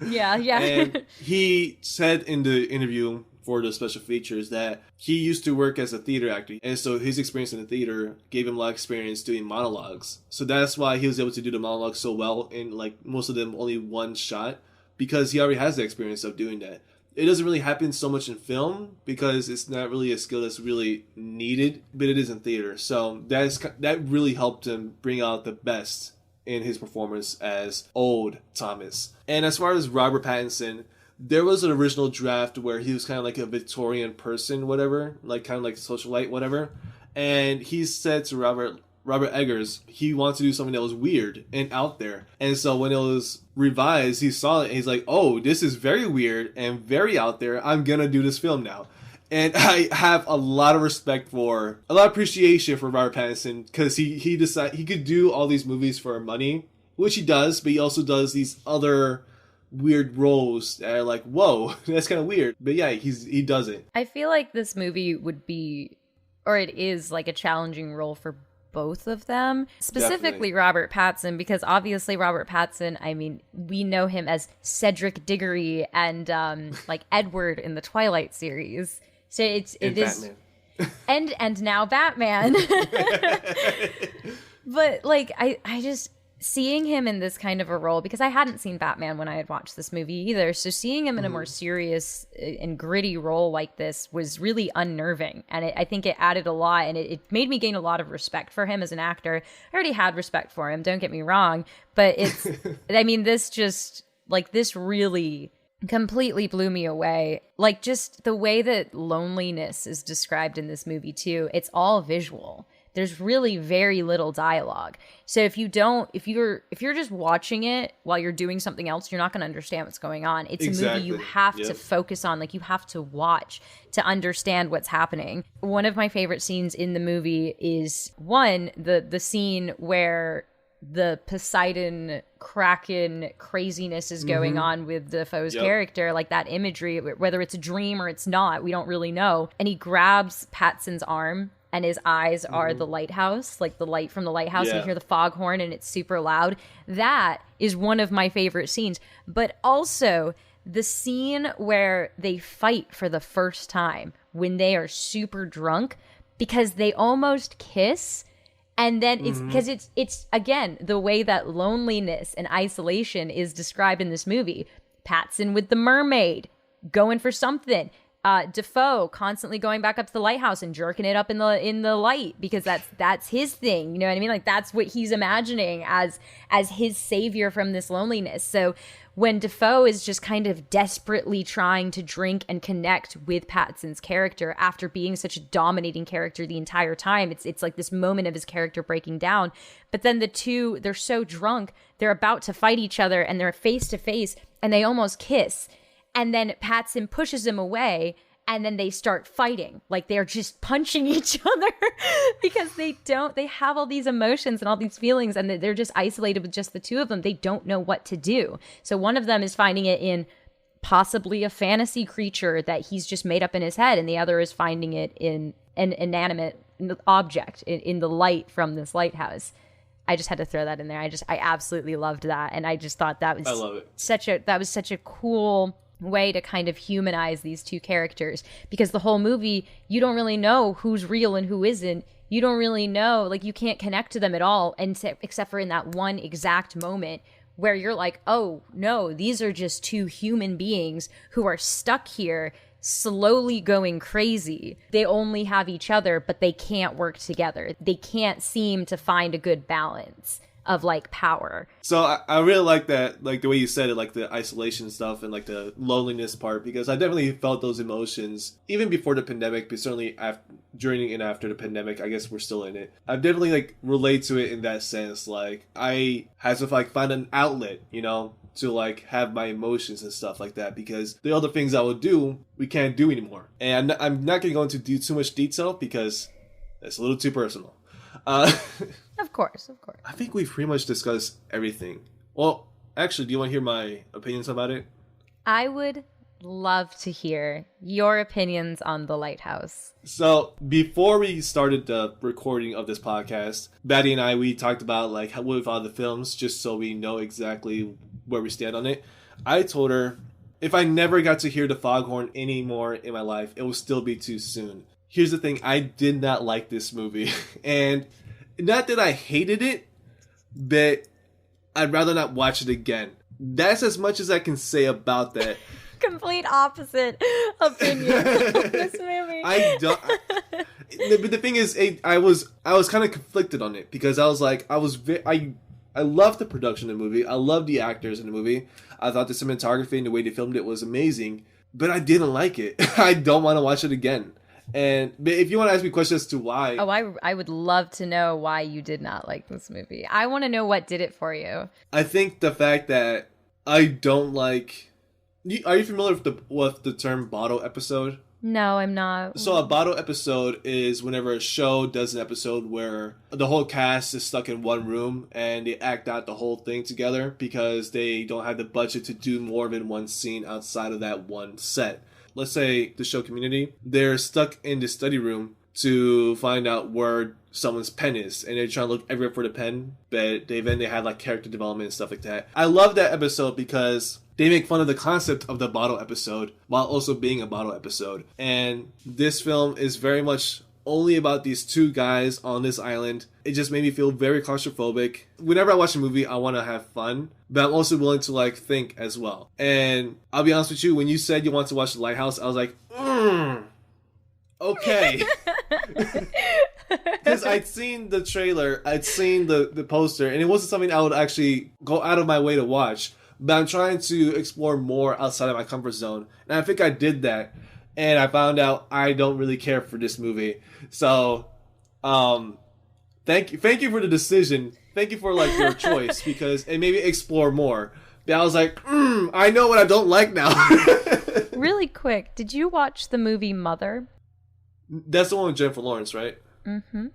Yeah. And he said in the interview for the special features that he used to work as a theater actor, and so his experience in the theater gave him a lot of experience doing monologues. So that's why he was able to do the monologues so well, in like most of them only one shot, because he already has the experience of doing that. It doesn't really happen so much in film because it's not really a skill that's really needed, but it is in theater. So that really helped him bring out the best in his performance as old Thomas. And as far as Robert Pattinson, there was an original draft where he was kind of like a Victorian person, whatever, like kind of like a socialite, whatever. And he said to Robert Eggers, he wanted to do something that was weird and out there. And so when it was revised, he saw it and he's like, oh, this is very weird and very out there. I'm going to do this film now. And I have a lot of appreciation for Robert Pattinson, because he decided he could do all these movies for money, which he does, but he also does these other weird roles that are like, whoa, that's kind of weird. But yeah, he does it. I feel like this movie would be, or it is, like a challenging role for both of them, specifically Definitely. Robert Pattinson, because obviously Robert Pattinson, I mean, we know him as Cedric Diggory and like Edward in the Twilight series. So it is Batman. and now Batman. But like I just seeing him in this kind of a role, because I hadn't seen Batman when I had watched this movie either. So seeing him in a more serious and gritty role like this was really unnerving. And I think it added a lot, and it made me gain a lot of respect for him as an actor. I already had respect for him, don't get me wrong. But it's, I mean, this really completely blew me away. Like just the way that loneliness is described in this movie too, it's all visual. There's really very little dialogue. So if you're just watching it while you're doing something else, you're not going to understand what's going on. It's a movie you have to focus on, like you have to watch to understand what's happening. One of my favorite scenes in the movie is the scene where the Poseidon Kraken craziness is going on with Defoe's character, like that imagery, whether it's a dream or it's not, we don't really know. And he grabs Patson's arm, and his eyes are the lighthouse, like the light from the lighthouse. And you hear the foghorn and it's super loud. That is one of my favorite scenes. But also the scene where they fight for the first time when they are super drunk, because they almost kiss. And then it's because it's again, the way that loneliness and isolation is described in this movie. Patson with the mermaid, going for something. Defoe constantly going back up to the lighthouse and jerking it up in the light because that's his thing. You know what I mean? Like that's what he's imagining as his savior from this loneliness. So when Defoe is just kind of desperately trying to drink and connect with Pattinson's character after being such a dominating character the entire time, it's like this moment of his character breaking down. But then the two, they're so drunk, they're about to fight each other and they're face to face and they almost kiss. And then Pattinson pushes him away and then they start fighting. Like they're just punching each other because they have all these emotions and all these feelings and they're just isolated with just the two of them. They don't know what to do. So one of them is finding it in possibly a fantasy creature that he's just made up in his head. And the other is finding it in an inanimate object in the light from this lighthouse. I just had to throw that in there. I absolutely loved that. And I just thought that was I love it. such a cool way to kind of humanize these two characters, because the whole movie you don't really know who's real and who isn't. You don't really know, like you can't connect to them at all, and except for in that one exact moment where you're like, oh no, these are just two human beings who are stuck here slowly going crazy. They only have each other, but they can't work together. They can't seem to find a good balance of like power. So I really like that, like the way you said it, like the isolation stuff and like the loneliness part, because I definitely felt those emotions even before the pandemic, but certainly during and after the pandemic. I guess we're still in it. I definitely like relate to it in that sense. Like I had to like find an outlet, you know, to like have my emotions and stuff like that, because the other things I would do, we can't do anymore. And I'm not going to go into too much detail because that's a little too personal. Of course. I think we've pretty much discussed everything. Well, actually, do you want to hear my opinions about it? I would love to hear your opinions on The Lighthouse. So, before we started the recording of this podcast, Batty and I, we talked about like what we thought of the films, just so we know exactly where we stand on it. I told her, if I never got to hear the foghorn anymore in my life, it would still be too soon. Here's the thing, I did not like this movie. And not that I hated it, but I'd rather not watch it again. That's as much as I can say about that. Complete opposite opinion of this movie. But the thing is, I was kind of conflicted on it, because I was like, I loved the production of the movie. I loved the actors in the movie. I thought the cinematography and the way they filmed it was amazing, but I didn't like it. I don't want to watch it again. But if you want to ask me questions as to why... Oh, I would love to know why you did not like this movie. I want to know what did it for you. I think the fact that I don't like... Are you familiar with the term bottle episode? No, I'm not. So a bottle episode is whenever a show does an episode where the whole cast is stuck in one room and they act out the whole thing together because they don't have the budget to do more than one scene outside of that one set. Let's say the show Community, they're stuck in the study room to find out where someone's pen is, and they're trying to look everywhere for the pen, but they had like character development and stuff like that. I love that episode because they make fun of the concept of the bottle episode while also being a bottle episode. And this film is very much only about these two guys on this island. It just made me feel very claustrophobic. Whenever I watch a movie, I want to have fun, but I'm also willing to like think as well. And I'll be honest with you, when you said you want to watch The Lighthouse, I was like, okay. Because I'd seen the trailer, I'd seen the poster, and it wasn't something I would actually go out of my way to watch. But I'm trying to explore more outside of my comfort zone. And I think I did that. And I found out I don't really care for this movie. So, thank you for the decision. Thank you for like your choice, because it made me explore more. But I was like, I know what I don't like now. Really quick, did you watch the movie Mother? That's the one with Jennifer Lawrence, right? Mm-hmm.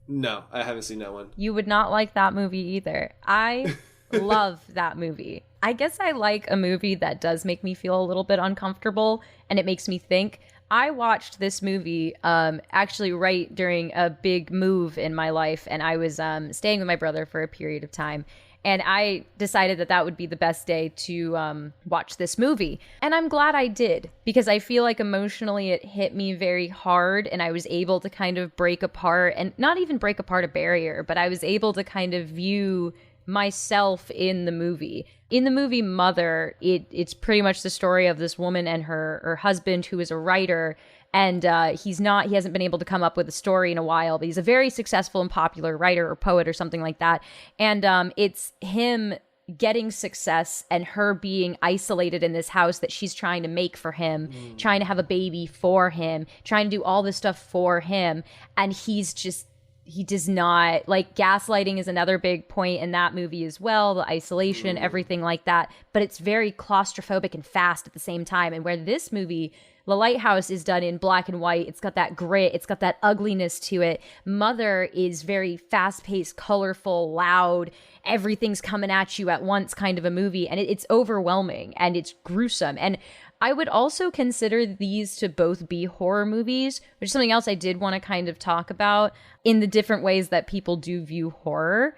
No, I haven't seen that one. You would not like that movie either. I love that movie. I guess I like a movie that does make me feel a little bit uncomfortable and it makes me think. I watched this movie actually right during a big move in my life, and I was staying with my brother for a period of time. And I decided that would be the best day to watch this movie. And I'm glad I did, because I feel like emotionally it hit me very hard, and I was able to kind of break apart, and not even break apart a barrier, but I was able to kind of view myself in the movie. In the movie Mother, it's pretty much the story of this woman and her husband, who is a writer, and he hasn't been able to come up with a story in a while, but he's a very successful and popular writer or poet or something like that. And it's him getting success and her being isolated in this house that she's trying to make for him, trying to have a baby for him, trying to do all this stuff for him. And he does not, like, gaslighting is another big point in that movie as well, the isolation, everything like that. But it's very claustrophobic and fast at the same time. And where this movie, The Lighthouse, is done in black and white, it's got that grit, it's got that ugliness to it. Mother is very fast-paced, colorful, loud, everything's coming at you at once kind of a movie. And it's overwhelming and it's gruesome. And I would also consider these to both be horror movies, which is something else I did want to kind of talk about in the different ways that people do view horror.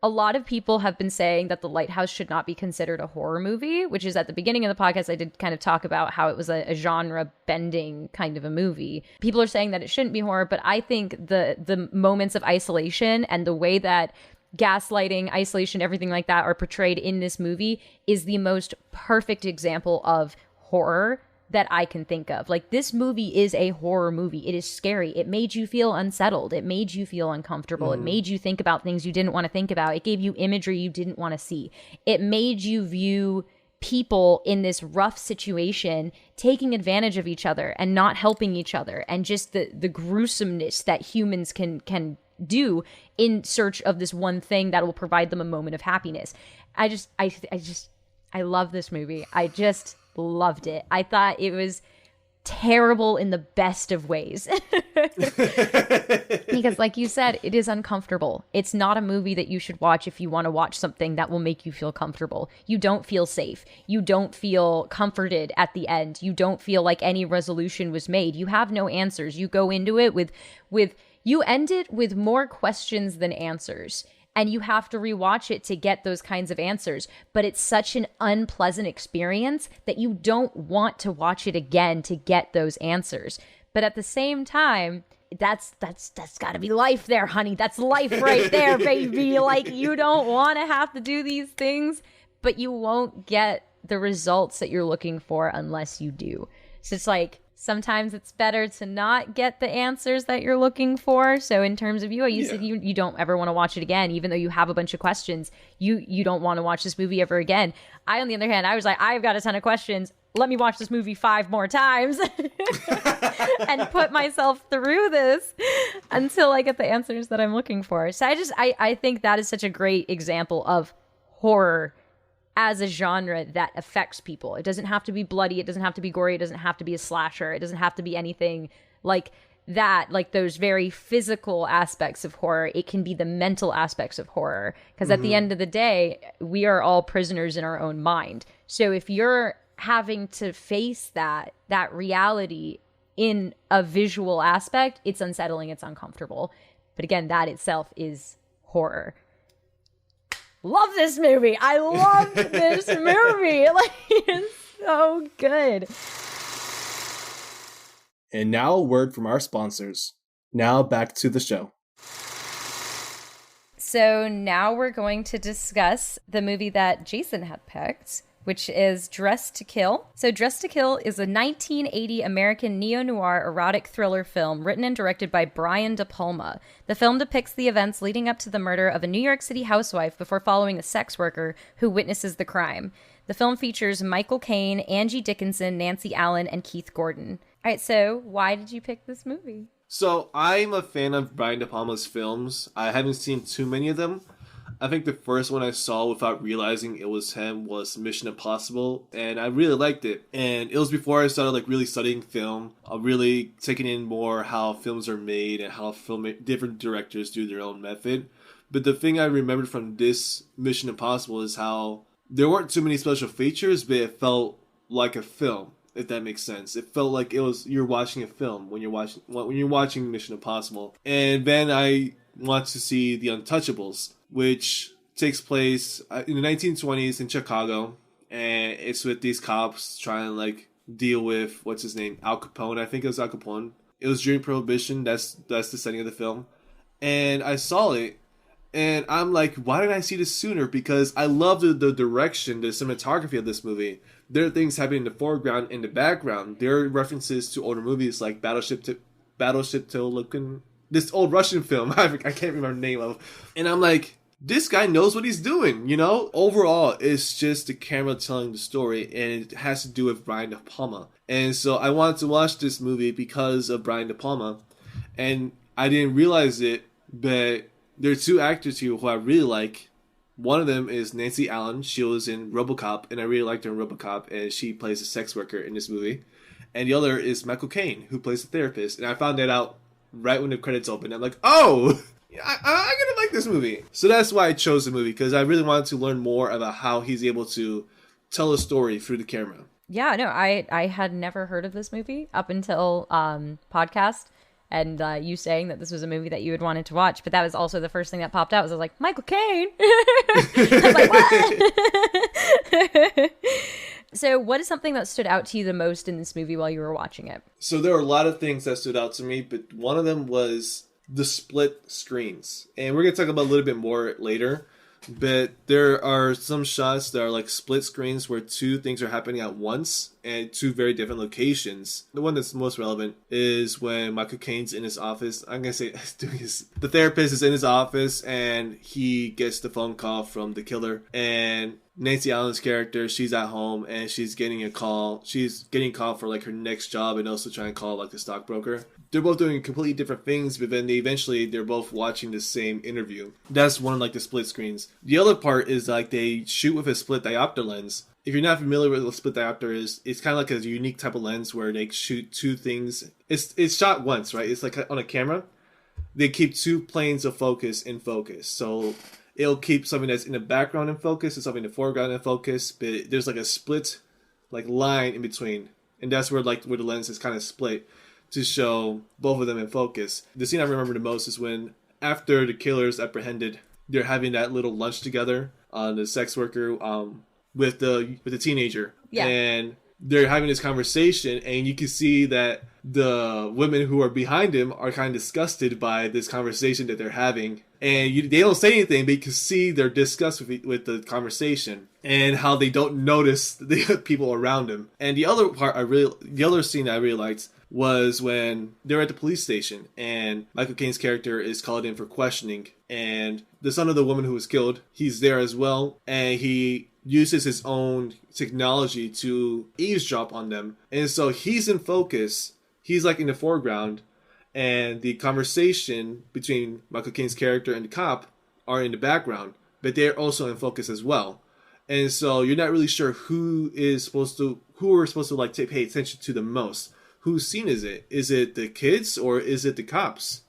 A lot of people have been saying that The Lighthouse should not be considered a horror movie, which is, at the beginning of the podcast, I did kind of talk about how it was a genre-bending kind of a movie. People are saying that it shouldn't be horror, but I think the moments of isolation and the way that gaslighting, isolation, everything like that are portrayed in this movie is the most perfect example of horror that I can think of. Like, this movie is a horror movie. It is scary. It made you feel unsettled. It made you feel uncomfortable. It made you think about things you didn't want to think about. It gave you imagery you didn't want to see. It made you view people in this rough situation taking advantage of each other and not helping each other, and just the gruesomeness that humans can do in search of this one thing that will provide them a moment of happiness. I love this movie. I just loved it. I thought it was terrible in the best of ways. Because, like you said, it is uncomfortable. It's not a movie that you should watch if you want to watch something that will make you feel comfortable. You don't feel safe. You don't feel comforted at the end. You don't feel like any resolution was made. You have no answers. You go into it with you end it with more questions than answers. And you have to rewatch it to get those kinds of answers. But it's such an unpleasant experience that you don't want to watch it again to get those answers. But at the same time, that's got to be life there, honey. That's life right there, baby. Like, you don't want to have to do these things, but you won't get the results that you're looking for unless you do. So it's like, sometimes it's better to not get the answers that you're looking for. So in terms of you said you don't ever want to watch it again, even though you have a bunch of questions. You don't want to watch this movie ever again. I, on the other hand, I was like, I've got a ton of questions. Let me watch this movie 5 more times and put myself through this until I get the answers that I'm looking for. So I think that is such a great example of horror as a genre that affects people. It doesn't have to be bloody. It doesn't have to be gory. It doesn't have to be a slasher. It doesn't have to be anything like that, like those very physical aspects of horror. It can be the mental aspects of horror. Because at the end of the day, we are all prisoners in our own mind. So if you're having to face that reality in a visual aspect, it's unsettling, it's uncomfortable. But again, that itself is horror. Love this movie. I love this movie. Like, it's so good. And now a word from our sponsors. Now back to the show. So now we're going to discuss the movie that Jason had picked, which is Dressed to Kill. So Dressed to Kill is a 1980 American neo-noir erotic thriller film written and directed by Brian De Palma. The film depicts the events leading up to the murder of a New York City housewife before following a sex worker who witnesses the crime. The film features Michael Caine, Angie Dickinson, Nancy Allen, and Keith Gordon. All right, so why did you pick this movie? So I'm a fan of Brian De Palma's films. I haven't seen too many of them. I think the first one I saw without realizing it was him was Mission Impossible, and I really liked it. And it was before I started really studying film, really taking in more how films are made and how different directors do their own method. But the thing I remembered from this Mission Impossible is how there weren't too many special features, but it felt like a film, if that makes sense. It felt like you're watching a film when you're watching Mission Impossible. And then I want to see The Untouchables, which takes place in the 1920s in Chicago, and it's with these cops trying to deal with what's his name, Al Capone. I think it was Al Capone. It was during Prohibition. That's the setting of the film, and I saw it, And I'm like, why didn't I see this sooner? Because I love the direction, the cinematography of this movie. There are things happening in the foreground, in the background. There are references to older movies like Battleship Tolokin, this old Russian film. I can't remember the name of. And I'm like, this guy knows what he's doing, you know? Overall, it's just the camera telling the story, and it has to do with Brian De Palma. And so I wanted to watch this movie because of Brian De Palma. And I didn't realize it, but there are two actors here who I really like. One of them is Nancy Allen. She was in RoboCop, and I really liked her in RoboCop, and she plays a sex worker in this movie. And the other is Michael Caine, who plays a therapist. And I found that out right when the credits opened. I'm like, oh, I'm gonna like this movie. So that's why I chose the movie, because I really wanted to learn more about how he's able to tell a story through the camera. Yeah, no, I had never heard of this movie up until podcast and you saying that this was a movie that you had wanted to watch. But that was also the first thing that popped out. I was like, Michael Caine. I was like, what? So what is something that stood out to you the most in this movie while you were watching it? So there were a lot of things that stood out to me, but one of them was the split screens. And we're going to talk about a little bit more later. But there are some shots that are like split screens where two things are happening at once and two very different locations. The one that's most relevant is when Michael Caine's in his office. I'm going to say the therapist is in his office and he gets the phone call from the killer. And Nancy Allen's character, she's at home and she's getting a call. She's getting a call for like her next job and also trying to call like the stockbroker. They're both doing completely different things, but then they're both watching the same interview. That's one of like the split screens. The other part is like they shoot with a split diopter lens. If you're not familiar with what a split diopter is, it's kind of like a unique type of lens where they shoot two things. It's shot once, right? It's like on a camera. They keep two planes of focus in focus. So it'll keep something that's in the background in focus and something in the foreground in focus, but there's like a split like line in between. And that's where the lens is kind of split to show both of them in focus. The scene I remember the most is when, after the killer's apprehended, they're having that little lunch together on the sex worker with the teenager. Yeah. And they're having this conversation, and you can see that the women who are behind him are kind of disgusted by this conversation that they're having. And they don't say anything, but you can see their disgust with the conversation and how they don't notice the people around them. And the other scene I really liked was when they're at the police station and Michael Caine's character is called in for questioning, and the son of the woman who was killed, he's there as well, and he uses his own technology to eavesdrop on them. And so he's in focus, he's like in the foreground, and the conversation between Michael Caine's character and the cop are in the background, but they're also in focus as well. And so you're not really sure who we're supposed to like pay attention to the most. Whose scene is it? Is it the kids or is it the cops?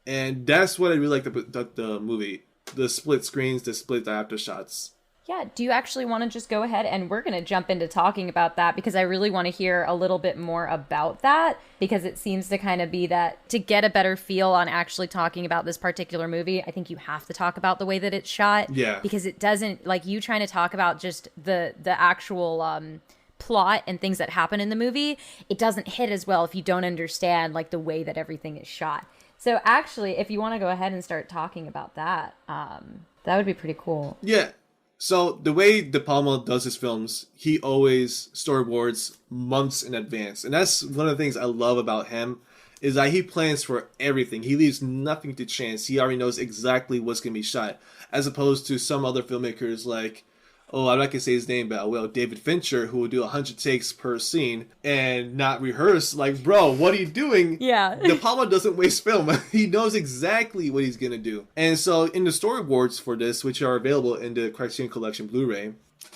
And that's what I really like about the movie. The split screens, the split diopter shots. Yeah, do you actually want to just go ahead and we're going to jump into talking about that, because I really want to hear a little bit more about that, because it seems to kind of be that to get a better feel on actually talking about this particular movie, I think you have to talk about the way that it's shot. Yeah. Because it doesn't, like you trying to talk about just the actual plot and things that happen in the movie, it doesn't hit as well if you don't understand like the way that everything is shot. So actually, if you want to go ahead and start talking about that, that would be pretty cool. Yeah. So the way De Palma does his films, he always storyboards months in advance. And that's one of the things I love about him, is that he plans for everything. He leaves nothing to chance. He already knows exactly what's going to be shot. As opposed to some other filmmakers like, I'm not going to say his name, but I will, David Fincher, who will do 100 takes per scene and not rehearse. Like, bro, what are you doing? Yeah. De Palma doesn't waste film. He knows exactly what he's going to do. And so in the storyboards for this, which are available in the Criterion Collection Blu-ray,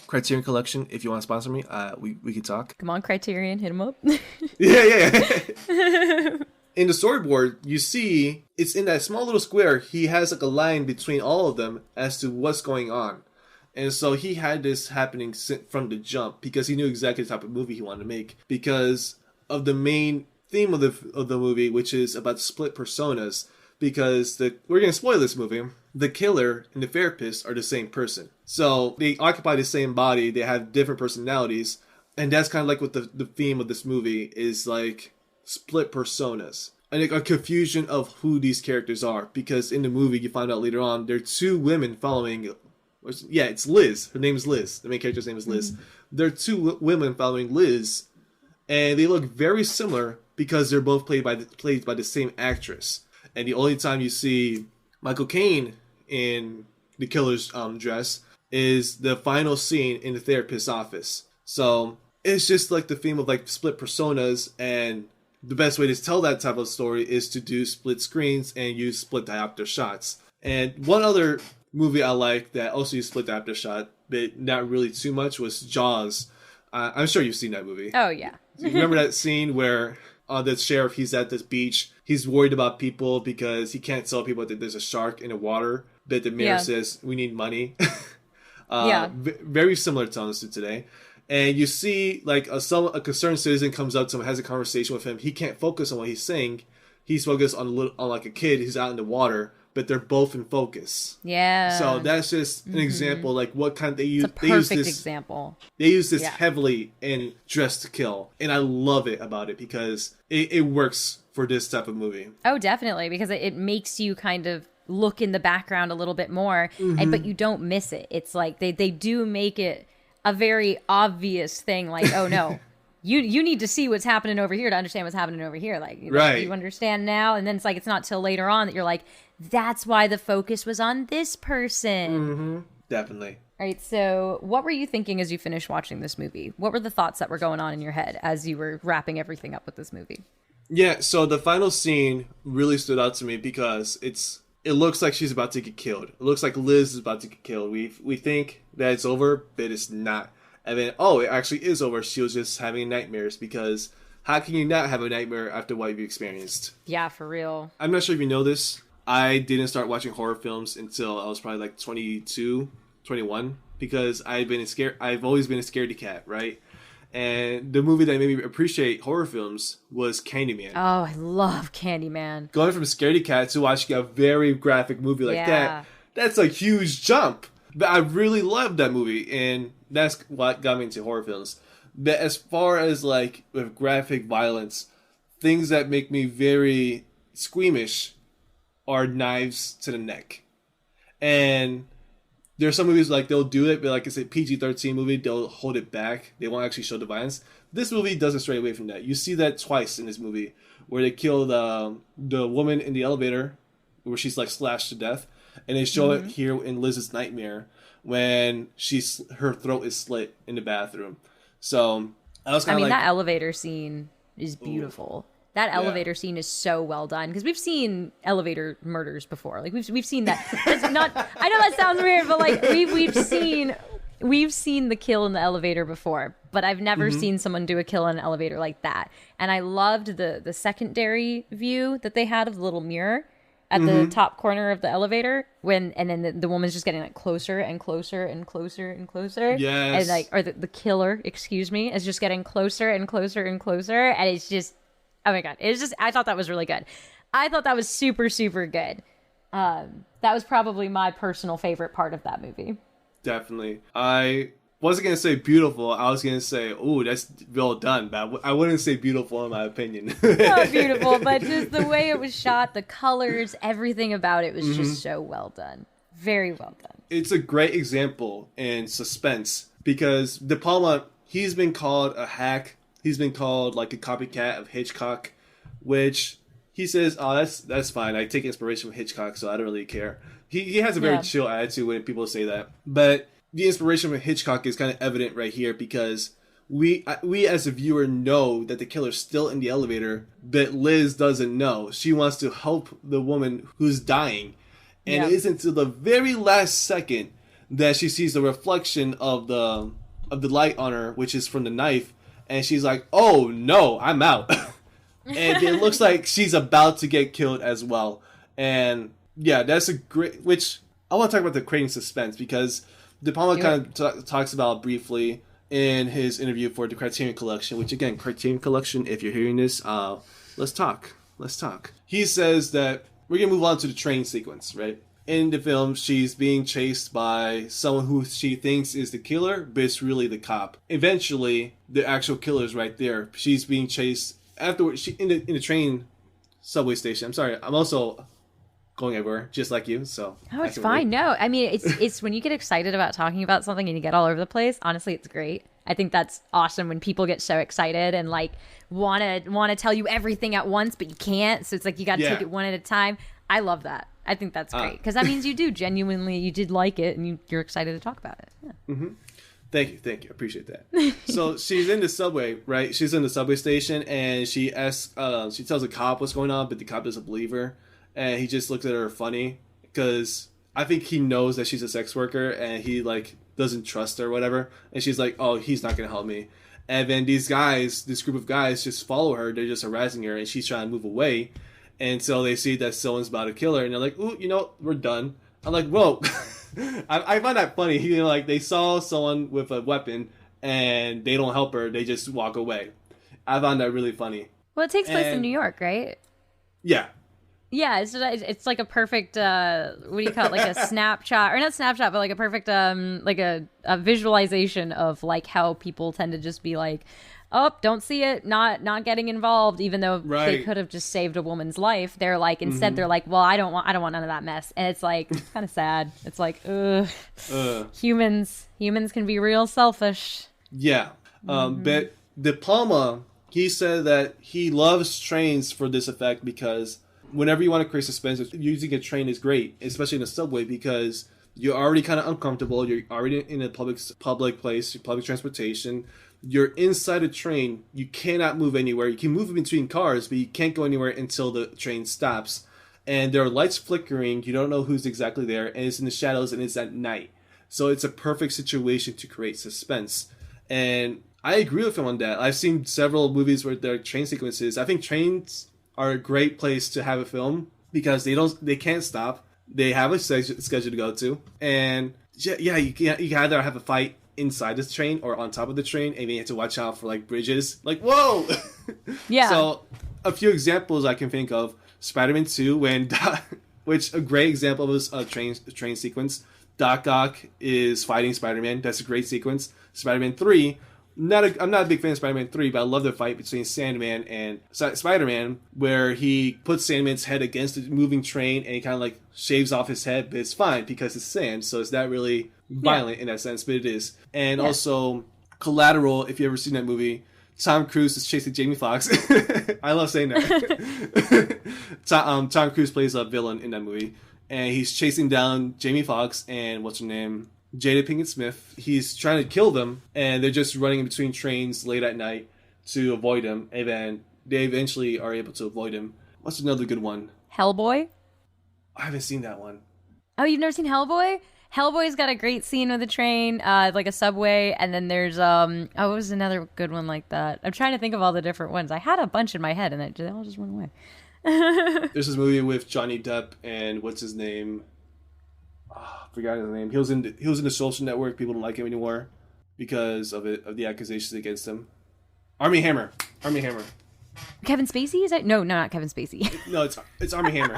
Criterion Collection, if you want to sponsor me, we can talk. Come on, Criterion, hit him up. Yeah. In the storyboard, you see, it's in that small little square, he has like a line between all of them as to what's going on. And so he had this happening from the jump because he knew exactly the type of movie he wanted to make, because of the main theme of the movie, which is about split personas. Because we're going to spoil this movie. The killer and the therapist are the same person. So they occupy the same body. They have different personalities. And that's kind of like what the theme of this movie is, like split personas. a confusion of who these characters are, because in the movie you find out later on there are two women following. Yeah, it's Liz. Her name is Liz. The main character's name is Liz. Mm-hmm. There are two women following Liz, and they look very similar because they're both played by the same actress. And the only time you see Michael Caine in the killer's dress is the final scene in the therapist's office. So it's just like the theme of like split personas, and the best way to tell that type of story is to do split screens and use split diopter shots. And one other movie I like that also used split diopter shot, but not really too much, was Jaws. I'm sure you've seen that movie. Oh, yeah. You remember that scene where the sheriff, he's at this beach, he's worried about people because he can't tell people that there's a shark in the water, but the mayor says, we need money. Very similar tones to today. And you see, like, a concerned citizen comes up to him, has a conversation with him. He can't focus on what he's saying. He's focused on like a kid who's out in the water, but they're both in focus. Yeah. So that's just an example, like what kind they use. It's a perfect example. They use this heavily in Dress to Kill, and I love it about it because it works for this type of movie. Oh, definitely, because it makes you kind of look in the background a little bit more, but you don't miss it. It's like they do make it a very obvious thing, like, oh no, you need to see what's happening over here to understand what's happening over here. Like, right. You understand now, and then it's like it's not till later on that you're like, that's why the focus was on this person. Mm-hmm. Definitely. All right, so what were you thinking as you finished watching this movie? What were the thoughts that were going on in your head as you were wrapping everything up with this movie? Yeah, so the final scene really stood out to me because it looks like she's about to get killed. It looks like Liz is about to get killed. We think that it's over, but it's not. And then, it actually is over. She was just having nightmares, because how can you not have a nightmare after what you've experienced? Yeah, for real. I'm not sure if you know this. I didn't start watching horror films until I was probably like 22, 21, because I've always been a scaredy cat, right? And the movie that made me appreciate horror films was Candyman. Oh, I love Candyman. Going from scaredy cat to watching a very graphic movie like that's a huge jump. But I really loved that movie, and that's what got me into horror films. But as far as like with graphic violence, things that make me very squeamish are knives to the neck. And there are some movies like they'll do it, but like it's a PG-13 movie, they'll hold it back. They won't actually show the violence. This movie doesn't stray away from that. You see that twice in this movie, where they kill the woman in the elevator, where she's like slashed to death, and they show it here in Liz's nightmare when her throat is slit in the bathroom. So I was kind of that elevator scene is beautiful. Ooh. That elevator scene is so well done, because we've seen elevator murders before. Like we've seen that. It's not. I know that sounds weird, but like we've seen the kill in the elevator before, but I've never seen someone do a kill in an elevator like that. And I loved the secondary view that they had of the little mirror at the top corner of the elevator, and then the woman's just getting like closer and closer and closer and closer. Yes. And the killer, excuse me, is just getting closer and closer and closer, and it's just. Oh my God. I thought that was really good. I thought that was super, super good. That was probably my personal favorite part of that movie. Definitely. I wasn't going to say beautiful. I was going to say, ooh, that's well done. But I wouldn't say beautiful in my opinion. Not beautiful, but just the way it was shot, the colors, everything about it was just so well done. Very well done. It's a great example in suspense, because De Palma, he's been called a hack. He's been called like a copycat of Hitchcock, which he says, that's fine. I take inspiration from Hitchcock, so I don't really care. He has a very chill attitude when people say that. But the inspiration from Hitchcock is kind of evident right here, because we as a viewer know that the killer's still in the elevator, but Liz doesn't know. She wants to help the woman who's dying. And it isn't until the very last second that she sees the reflection of the light on her, which is from the knife. And she's like, oh, no, I'm out. And it looks like she's about to get killed as well. And yeah, that's a great... Which I want to talk about the creating suspense, because De Palma kind of talks about briefly in his interview for the Criterion Collection, which again, Criterion Collection, if you're hearing this, let's talk. He says that we're going to move on to the train sequence, right? In the film, she's being chased by someone who she thinks is the killer, but it's really the cop. Eventually, the actual killer is right there. She's being chased afterwards. In the train subway station. I'm sorry. I'm also going everywhere, just like you. So Oh, it's fine. No, I mean, it's when you get excited about talking about something and you get all over the place. Honestly, it's great. I think that's awesome when people get so excited and like want to tell you everything at once, but you can't. So it's like you got to take it one at a time. I love that. I think that's great because that means you did like it and you're excited to talk about it. Yeah. Mm-hmm. Thank you. Appreciate that. So she's in the subway, right? She's in the subway station and she asks, she tells the cop what's going on, but the cop doesn't believe her. And he just looks at her funny because I think he knows that she's a sex worker and he like doesn't trust her or whatever. And she's like, oh, he's not going to help me. And then this group of guys just follow her. They're just harassing her and she's trying to move away. And so they see that someone's about to kill her and they're like, ooh, we're done. I'm like, whoa. I find that funny. Like they saw someone with a weapon and they don't help her. They just walk away. I found that really funny. Well, it takes place in New York, right? Yeah. Yeah, it's like a perfect, what do you call it? Like a snapshot, or not snapshot, but like a perfect, like a visualization of like how people tend to just be like, oh, don't see it, not getting involved, even though they could have just saved a woman's life. They're like, instead they're like, well, I don't want none of that mess. And it's like, it's kind of sad. It's like, humans can be real selfish. Yeah. But De Palma, he said that he loves trains for this effect because whenever you want to create suspense, using a train is great, especially in a subway, because you're already kind of uncomfortable. You're already in a public place, public transportation. You're inside a train. You cannot move anywhere. You can move between cars, but you can't go anywhere until the train stops. And there are lights flickering. You don't know who's exactly there, and it's in the shadows, and it's at night. So it's a perfect situation to create suspense. And I agree with him on that. I've seen several movies where there are train sequences. I think trains are a great place to have a film because they can't stop. They have a schedule to go to, and you can either have a fight inside this train or on top of the train, and you have to watch out for like bridges. Like whoa, yeah. So a few examples I can think of: Spider-Man 2, which a great example of a train sequence. Doc Ock is fighting Spider-Man. That's a great sequence. Spider-Man 3. I'm not a big fan of Spider-Man 3, but I love the fight between Sandman and Spider-Man, where he puts Sandman's head against the moving train and he kind of like shaves off his head, but it's fine because it's sand, so it's not really violent in that sense, but it is. And also, Collateral, if you've ever seen that movie, Tom Cruise is chasing Jamie Foxx. I love saying that. Tom Cruise plays a villain in that movie, and he's chasing down Jamie Foxx and what's her name? Jada Pinkett Smith. He's trying to kill them, and they're just running in between trains late at night to avoid him, and then they eventually are able to avoid him. What's another good one? Hellboy? I haven't seen that one. Oh, you've never seen Hellboy? Hellboy's got a great scene with a train, like a subway, and then there's, what was another good one like that? I'm trying to think of all the different ones. I had a bunch in my head, and they all just went away. There's this movie with Johnny Depp and what's his name? Forgot his name. He was in the Social Network. People don't like him anymore because of the accusations against him. Armie Hammer. Kevin Spacey? Is that no, not Kevin Spacey. No, it's Armie Hammer.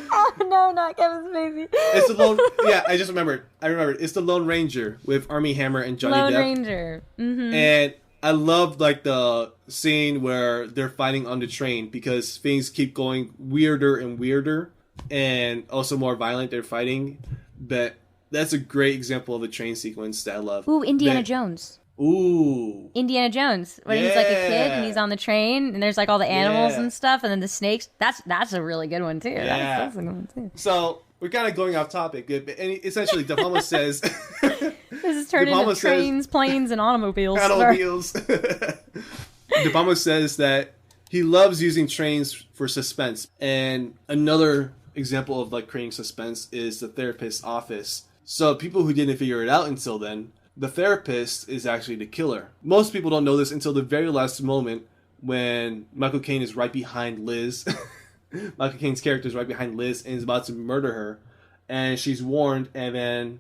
Oh no, not Kevin Spacey. It's the Lone. Yeah, I just remembered. It's the Lone Ranger with Armie Hammer and Johnny Depp. Lone Ranger. Mm-hmm. And I love like the scene where they're fighting on the train because things keep going weirder and weirder. And also more violent, they're fighting. But that's a great example of a train sequence that I love. Ooh, Indiana Jones. Ooh. Indiana Jones. When he's like a kid and he's on the train and there's like all the animals and stuff and then the snakes. That's a really good one too. Yeah. That's a good one too. So we're kind of going off topic, but essentially De Palma says... This is turned into trains, planes, and automobiles. De Palma says that he loves using trains for suspense. And another example of like creating suspense is the therapist's office. So people who didn't figure it out until then, the therapist is actually the killer. Most people don't know this until the very last moment when Michael Caine is right behind Liz. Michael Caine's character is right behind Liz and is about to murder her. And she's warned, and then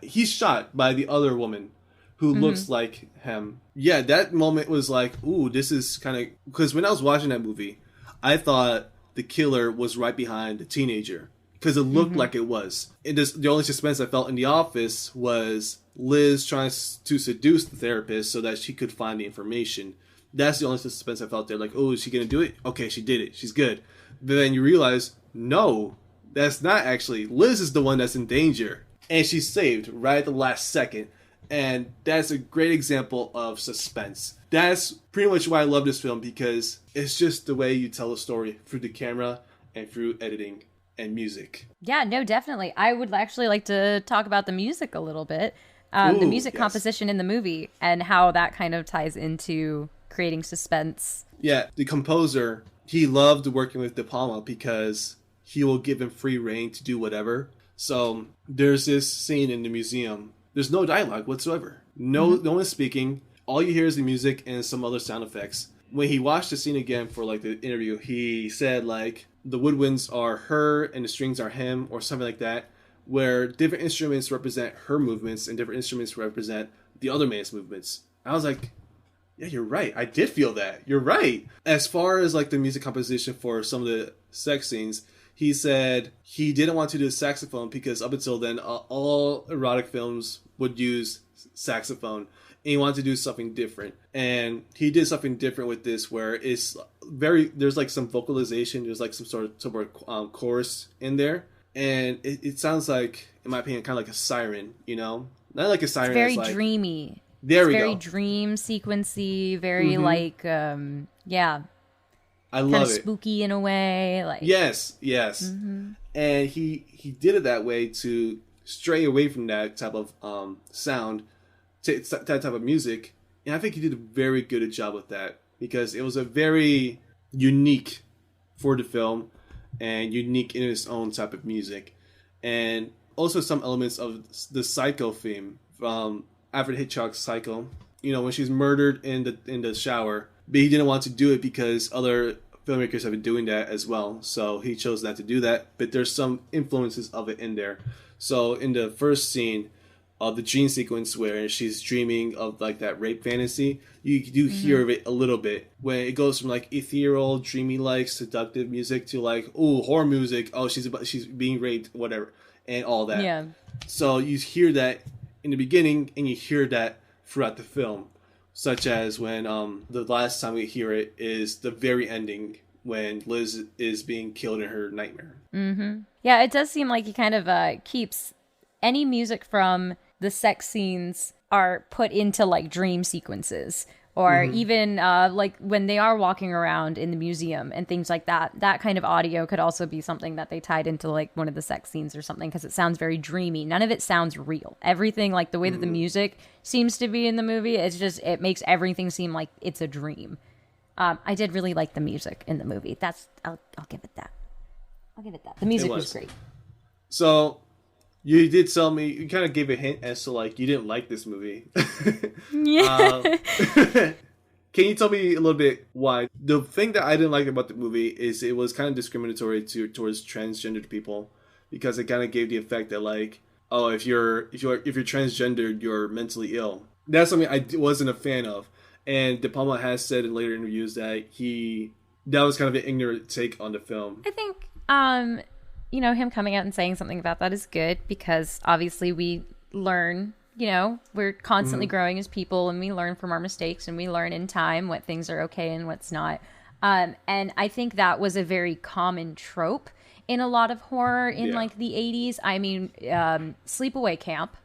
he's shot by the other woman who looks like him. Yeah, that moment was like, ooh, this is kind of... Because when I was watching that movie, I thought the killer was right behind the teenager. Because it looked like it was. The only suspense I felt in the office was Liz trying to seduce the therapist so that she could find the information. That's the only suspense I felt there. Like, oh, is she gonna do it? Okay, she did it. She's good. But then you realize, no, that's not actually. Liz is the one that's in danger, and she's saved right at the last second. And that's a great example of suspense. That's pretty much why I love this film, because it's just the way you tell a story through the camera and through editing and music. Yeah, no, definitely. I would actually like to talk about the music a little bit. The music composition in the movie and how that kind of ties into creating suspense. Yeah, the composer, he loved working with De Palma because he will give him free reign to do whatever. So there's this scene in the museum. There's no dialogue whatsoever. No one is speaking. All you hear is the music and some other sound effects. When he watched the scene again for like the interview, he said like the woodwinds are her and the strings are him or something like that, where different instruments represent her movements and different instruments represent the other man's movements. I was like, yeah, you're right. I did feel that. You're right. As far as like the music composition for some of the sex scenes, he said he didn't want to do saxophone because up until then, all erotic films would use saxophone. And he wanted to do something different. And he did something different with this where it's there's like some vocalization. There's like some sort of chorus in there. And it sounds like, in my opinion, kind of like a siren, you know? Not like a siren. It's very like, dreamy. There we go. Very dream sequency, very like, yeah. I love it. Spooky in a way. Like Yes. And he did it that way to stray away from that type of sound, that type of music. And I think he did a very good job with that because it was a very unique for the film and unique in its own type of music. And also some elements of the Psycho theme from Alfred Hitchcock's Psycho. You know, when she's murdered in the shower, but he didn't want to do it because other filmmakers have been doing that as well. So he chose not to do that. But there's some influences of it in there. So in the first scene of the dream sequence where she's dreaming of like that rape fantasy, you do hear of it a little bit. When it goes from like ethereal, dreamy, like seductive music to like, oh, horror music. Oh, she's being raped, whatever, and all that. Yeah. So you hear that in the beginning, and you hear that throughout the film. Such as when the last time we hear it is the very ending when Liz is being killed in her nightmare. Yeah, it does seem like he kind of keeps any music from the sex scenes are put into like dream sequences. Or even like when they are walking around in the museum and things like that, that kind of audio could also be something that they tied into like one of the sex scenes or something because it sounds very dreamy. None of it sounds real. Everything, like the way that the music seems to be in the movie, it makes everything seem like it's a dream. I did really like the music in the movie. I'll give it that. The music was great. So you did tell me, you kind of gave a hint as to like you didn't like this movie. Yeah. Can you tell me a little bit why? The thing that I didn't like about the movie is it was kind of discriminatory towards transgendered people because it kind of gave the effect that like, oh, if you're transgendered, you're mentally ill. That's something I wasn't a fan of. And De Palma has said in later interviews that that was kind of an ignorant take on the film. I think him coming out and saying something about that is good because obviously we learn, we're constantly growing as people and we learn from our mistakes and we learn in time what things are okay and what's not. And I think that was a very common trope in a lot of horror in like the 80s. I mean, Sleepaway Camp.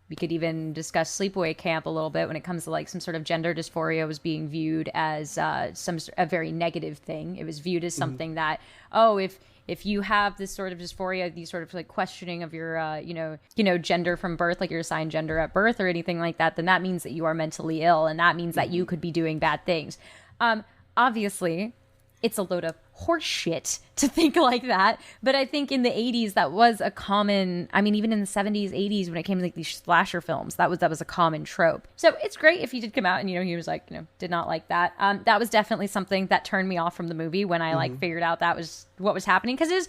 We could even discuss Sleepaway Camp a little bit when it comes to like some sort of gender dysphoria was being viewed as a very negative thing. It was viewed as something that, if you have this sort of dysphoria, these sort of like questioning of your, gender from birth, like your assigned gender at birth or anything like that, then that means that you are mentally ill and that means that you could be doing bad things. Obviously, it's a load of horse shit to think like that. But I think in the 80s, that was a common, even in the 70s, 80s, when it came to like these slasher films, that was a common trope. So it's great if he did come out and, he was like, did not like that. That was definitely something that turned me off from the movie when I like figured out that was what was happening. Because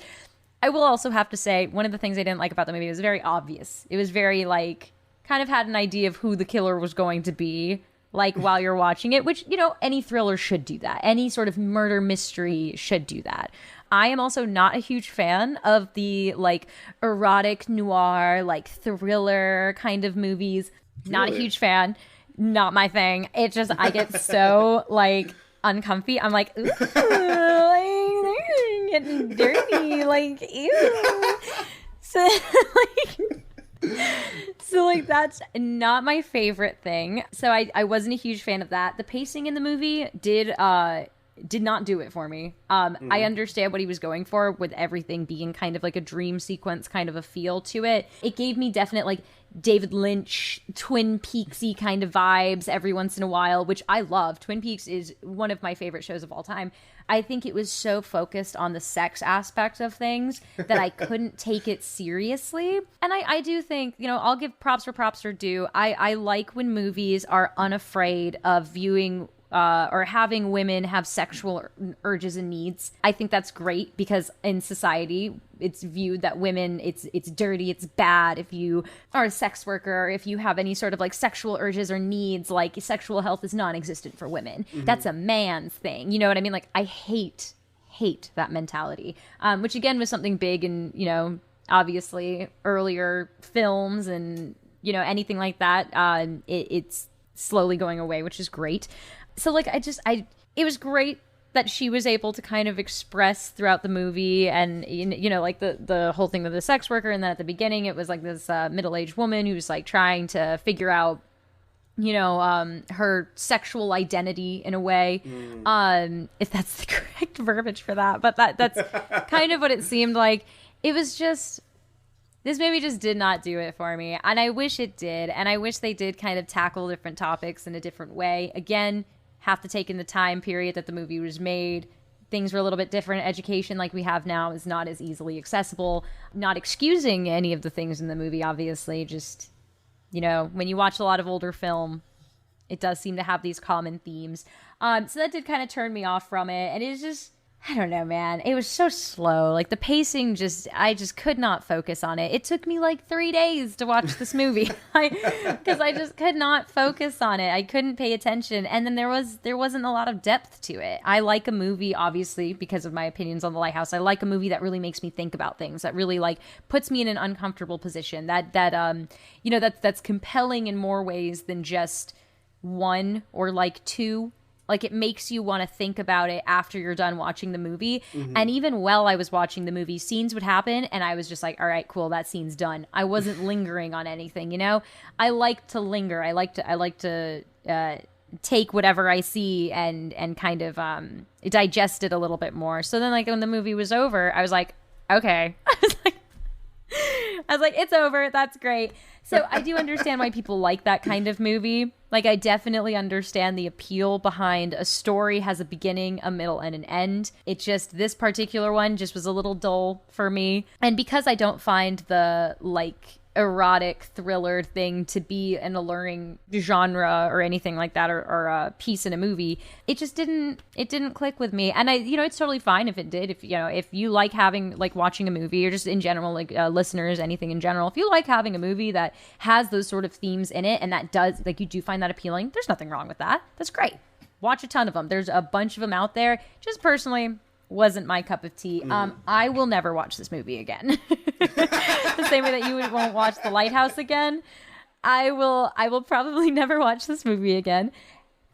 I will also have to say, one of the things I didn't like about the movie was very obvious. It was very like, kind of had an idea of who the killer was going to be. Like while you're watching it, which, any thriller should do that. Any sort of murder mystery should do that. I am also not a huge fan of the like erotic noir, like thriller kind of movies. Not a huge fan. not my thing. It just, I get so like uncomfy. I'm like, ooh, like, getting dirty, like, ew. So like that's not my favorite thing. So I wasn't a huge fan of that. The pacing in the movie did not do it for me. I understand what he was going for with everything being kind of like a dream sequence kind of a feel to it. It gave me definite like David Lynch, Twin Peaksy kind of vibes every once in a while, which I love. Twin Peaks is one of my favorite shows of all time. I think it was so focused on the sex aspect of things that I couldn't take it seriously. And I do think, you know, I'll give props where props are due. I like when movies are unafraid of viewing or having women have sexual urges and needs. I think that's great because in society, it's viewed that women, it's dirty, it's bad if you are a sex worker, or if you have any sort of like sexual urges or needs, like sexual health is non-existent for women. That's a man's thing. You know what I mean? Like I hate that mentality, which again was something big in, you know, obviously earlier films and, you know, anything like that. It's slowly going away, which is great. So like it was great that she was able to kind of express throughout the movie, and you know, like the whole thing with the sex worker, and then at the beginning it was like this middle-aged woman who's like trying to figure out, you know, her sexual identity in a way, if that's the correct verbiage for that, but that's kind of what it seemed like. It was just, this movie just did not do it for me, and I wish it did, and I wish they did kind of tackle different topics in a different way. Again, have to take in the time period that the movie was made. Things were a little bit different. Education like we have now is not as easily accessible. Not excusing any of the things in the movie, obviously. Just, you know, when you watch a lot of older film, it does seem to have these common themes. So that did kind of turn me off from it. And it's just, I don't know, man. It was so slow. Like the pacing I just could not focus on it. It took me like 3 days to watch this movie because I just could not focus on it. I couldn't pay attention. And then there wasn't a lot of depth to it. I like a movie, obviously, because of my opinions on The Lighthouse. I like a movie that really makes me think about things, that really like puts me in an uncomfortable position, that you know, that's compelling in more ways than just one or like two. Like, it makes you want to think about it after you're done watching the movie. And even while I was watching the movie, scenes would happen, and I was just like, all right, cool, that scene's done. I wasn't lingering on anything, you know? I like to linger. I like to take whatever I see and kind of digest it a little bit more. So then, like, when the movie was over, I was like, okay. I was like, it's over. That's great. So I do understand why people like that kind of movie. Like, I definitely understand the appeal behind a story has a beginning, a middle, and an end. It just, this particular one just was a little dull for me. And because I don't find the, like, erotic thriller thing to be an alluring genre or anything like that, or a piece in a movie, it didn't click with me. And I, you know, it's totally fine if it did. If, you know, if you like having, like, watching a movie, or just in general, like, listeners, anything in general, if you like having a movie that has those sort of themes in it, and that does, like, you do find that appealing, there's nothing wrong with that. That's great. Watch a ton of them. There's a bunch of them out there. Just personally, wasn't my cup of tea. I will never watch this movie again. The same way that you won't watch The Lighthouse again, I will probably never watch this movie again.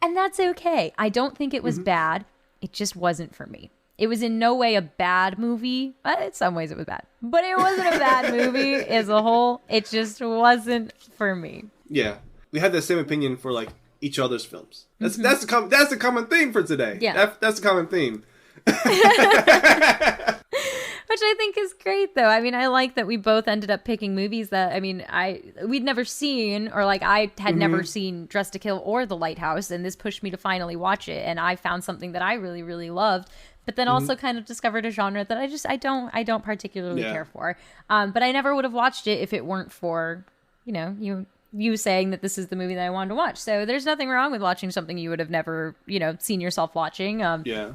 And that's okay. I don't think it was bad. It just wasn't for me. It was in no way a bad movie. In some ways it was bad. But it wasn't a bad movie as a whole. It just wasn't for me. Yeah. We had the same opinion for, like, each other's films. That's the common theme for today. Yeah. That's the common theme. Which I think is great, though. I mean, I like that we both ended up picking movies that, I mean, we'd never seen, or like I had never seen Dressed to Kill or The Lighthouse, and this pushed me to finally watch it, and I found something that I really, really loved, but then also kind of discovered a genre that I don't particularly care for. But I never would have watched it if it weren't for, you know, you saying that this is the movie that I wanted to watch. So there's nothing wrong with watching something you would have never, you know, seen yourself watching.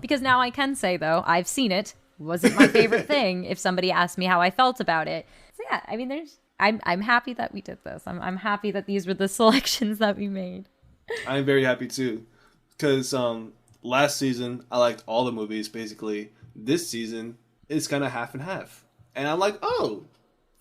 Because now I can say, though, I've seen it. Wasn't my favorite thing if somebody asked me how I felt about it. So yeah, I mean, I'm happy that we did this. I'm happy that these were the selections that we made. I'm very happy too, because last season I liked all the movies basically. This season it's kind of half and half, and I'm like, oh,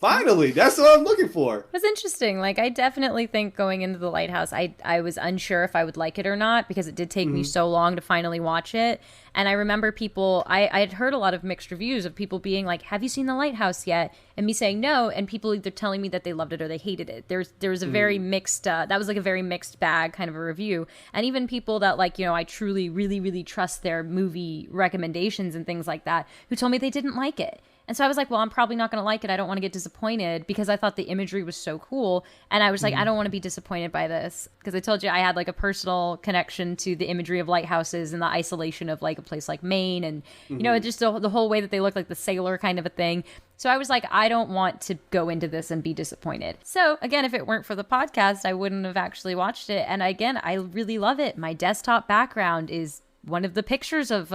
Finally, that's what I'm looking for. It was interesting. Like, I definitely think going into The Lighthouse, I was unsure if I would like it or not because it did take me so long to finally watch it. And I remember people, I had heard a lot of mixed reviews of people being like, have you seen The Lighthouse yet? And me saying no, and people either telling me that they loved it or they hated it. There was a very mixed, that was like a very mixed bag kind of a review. And even people that like, you know, I truly, really, really trust their movie recommendations and things like that, who told me they didn't like it. And so I was like, well, I'm probably not going to like it. I don't want to get disappointed because I thought the imagery was so cool. And I was like, I don't want to be disappointed by this. Because I told you I had like a personal connection to the imagery of lighthouses and the isolation of like a place like Maine. And, you know, just the whole way that they look like the sailor kind of a thing. So I was like, I don't want to go into this and be disappointed. So again, if it weren't for the podcast, I wouldn't have actually watched it. And again, I really love it. My desktop background is one of the pictures of,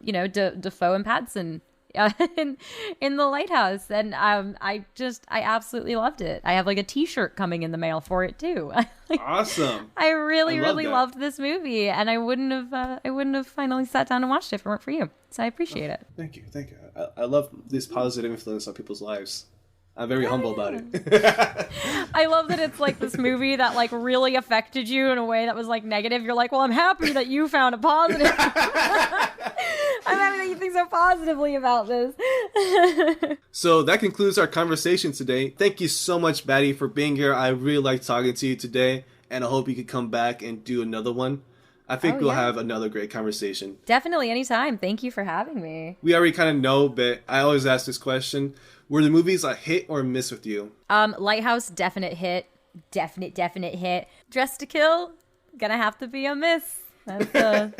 you know, Defoe and Pattinson in The Lighthouse, and I absolutely loved it. I have like a t-shirt coming in the mail for it too. Awesome. I really loved this movie, and I wouldn't have finally sat down and watched it if it weren't for you. So I appreciate it. Thank you. I love this positive influence on people's lives. I'm very humble about it. I love that it's like this movie that like really affected you in a way that was like negative. You're like, well, I'm happy that you found a positive. I'm happy that you think so positively about this. So that concludes our conversation today. Thank you so much, Batty, for being here. I really liked talking to you today, and I hope you could come back and do another one. I think we'll have another great conversation. Definitely, anytime. Thank you for having me. We already kind of know, but I always ask this question. Were the movies a hit or a miss with you? Lighthouse, definite hit. Definite hit. Dressed to Kill, gonna have to be a miss. It's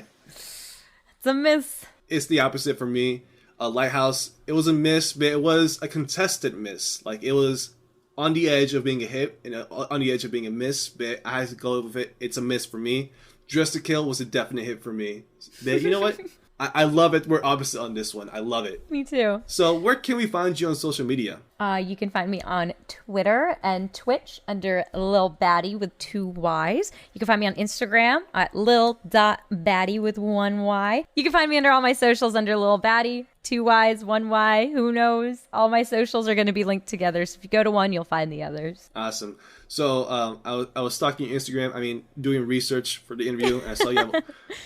a miss. It's the opposite for me. Lighthouse, it was a miss, but it was a contested miss. Like, it was on the edge of being a hit and on the edge of being a miss, but I had to go with it. It's a miss for me. Dressed to Kill was a definite hit for me. But you know what? I love it. We're opposite on this one. I love it. Me too. So where can we find you on social media? You can find me on Twitter and Twitch under Lil Batty with 2 Y's. You can find me on Instagram at lil.batty with 1 Y. You can find me under all my socials under Lil Batty, 2 Y's, 1 Y. Who knows? All my socials are going to be linked together. So if you go to one, you'll find the others. Awesome. So I was stalking your Instagram. I mean, doing research for the interview. And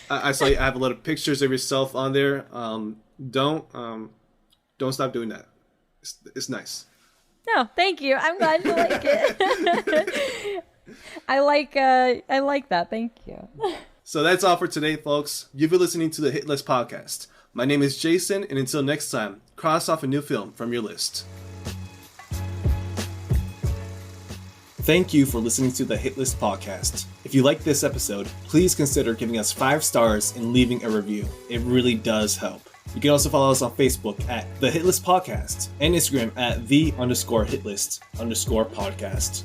I saw you have a lot of pictures of yourself on there. Don't stop doing that. It's nice. No, thank you. I'm glad you like it. I like that. Thank you. So that's all for today, folks. You've been listening to the Hit List Podcast. My name is Jason, and until next time, cross off a new film from your list. Thank you for listening to the Hit List Podcast. If you liked this episode, please consider giving us 5 stars and leaving a review. It really does help. You can also follow us on Facebook at The Hitlist Podcast and Instagram at _hitlist_podcast.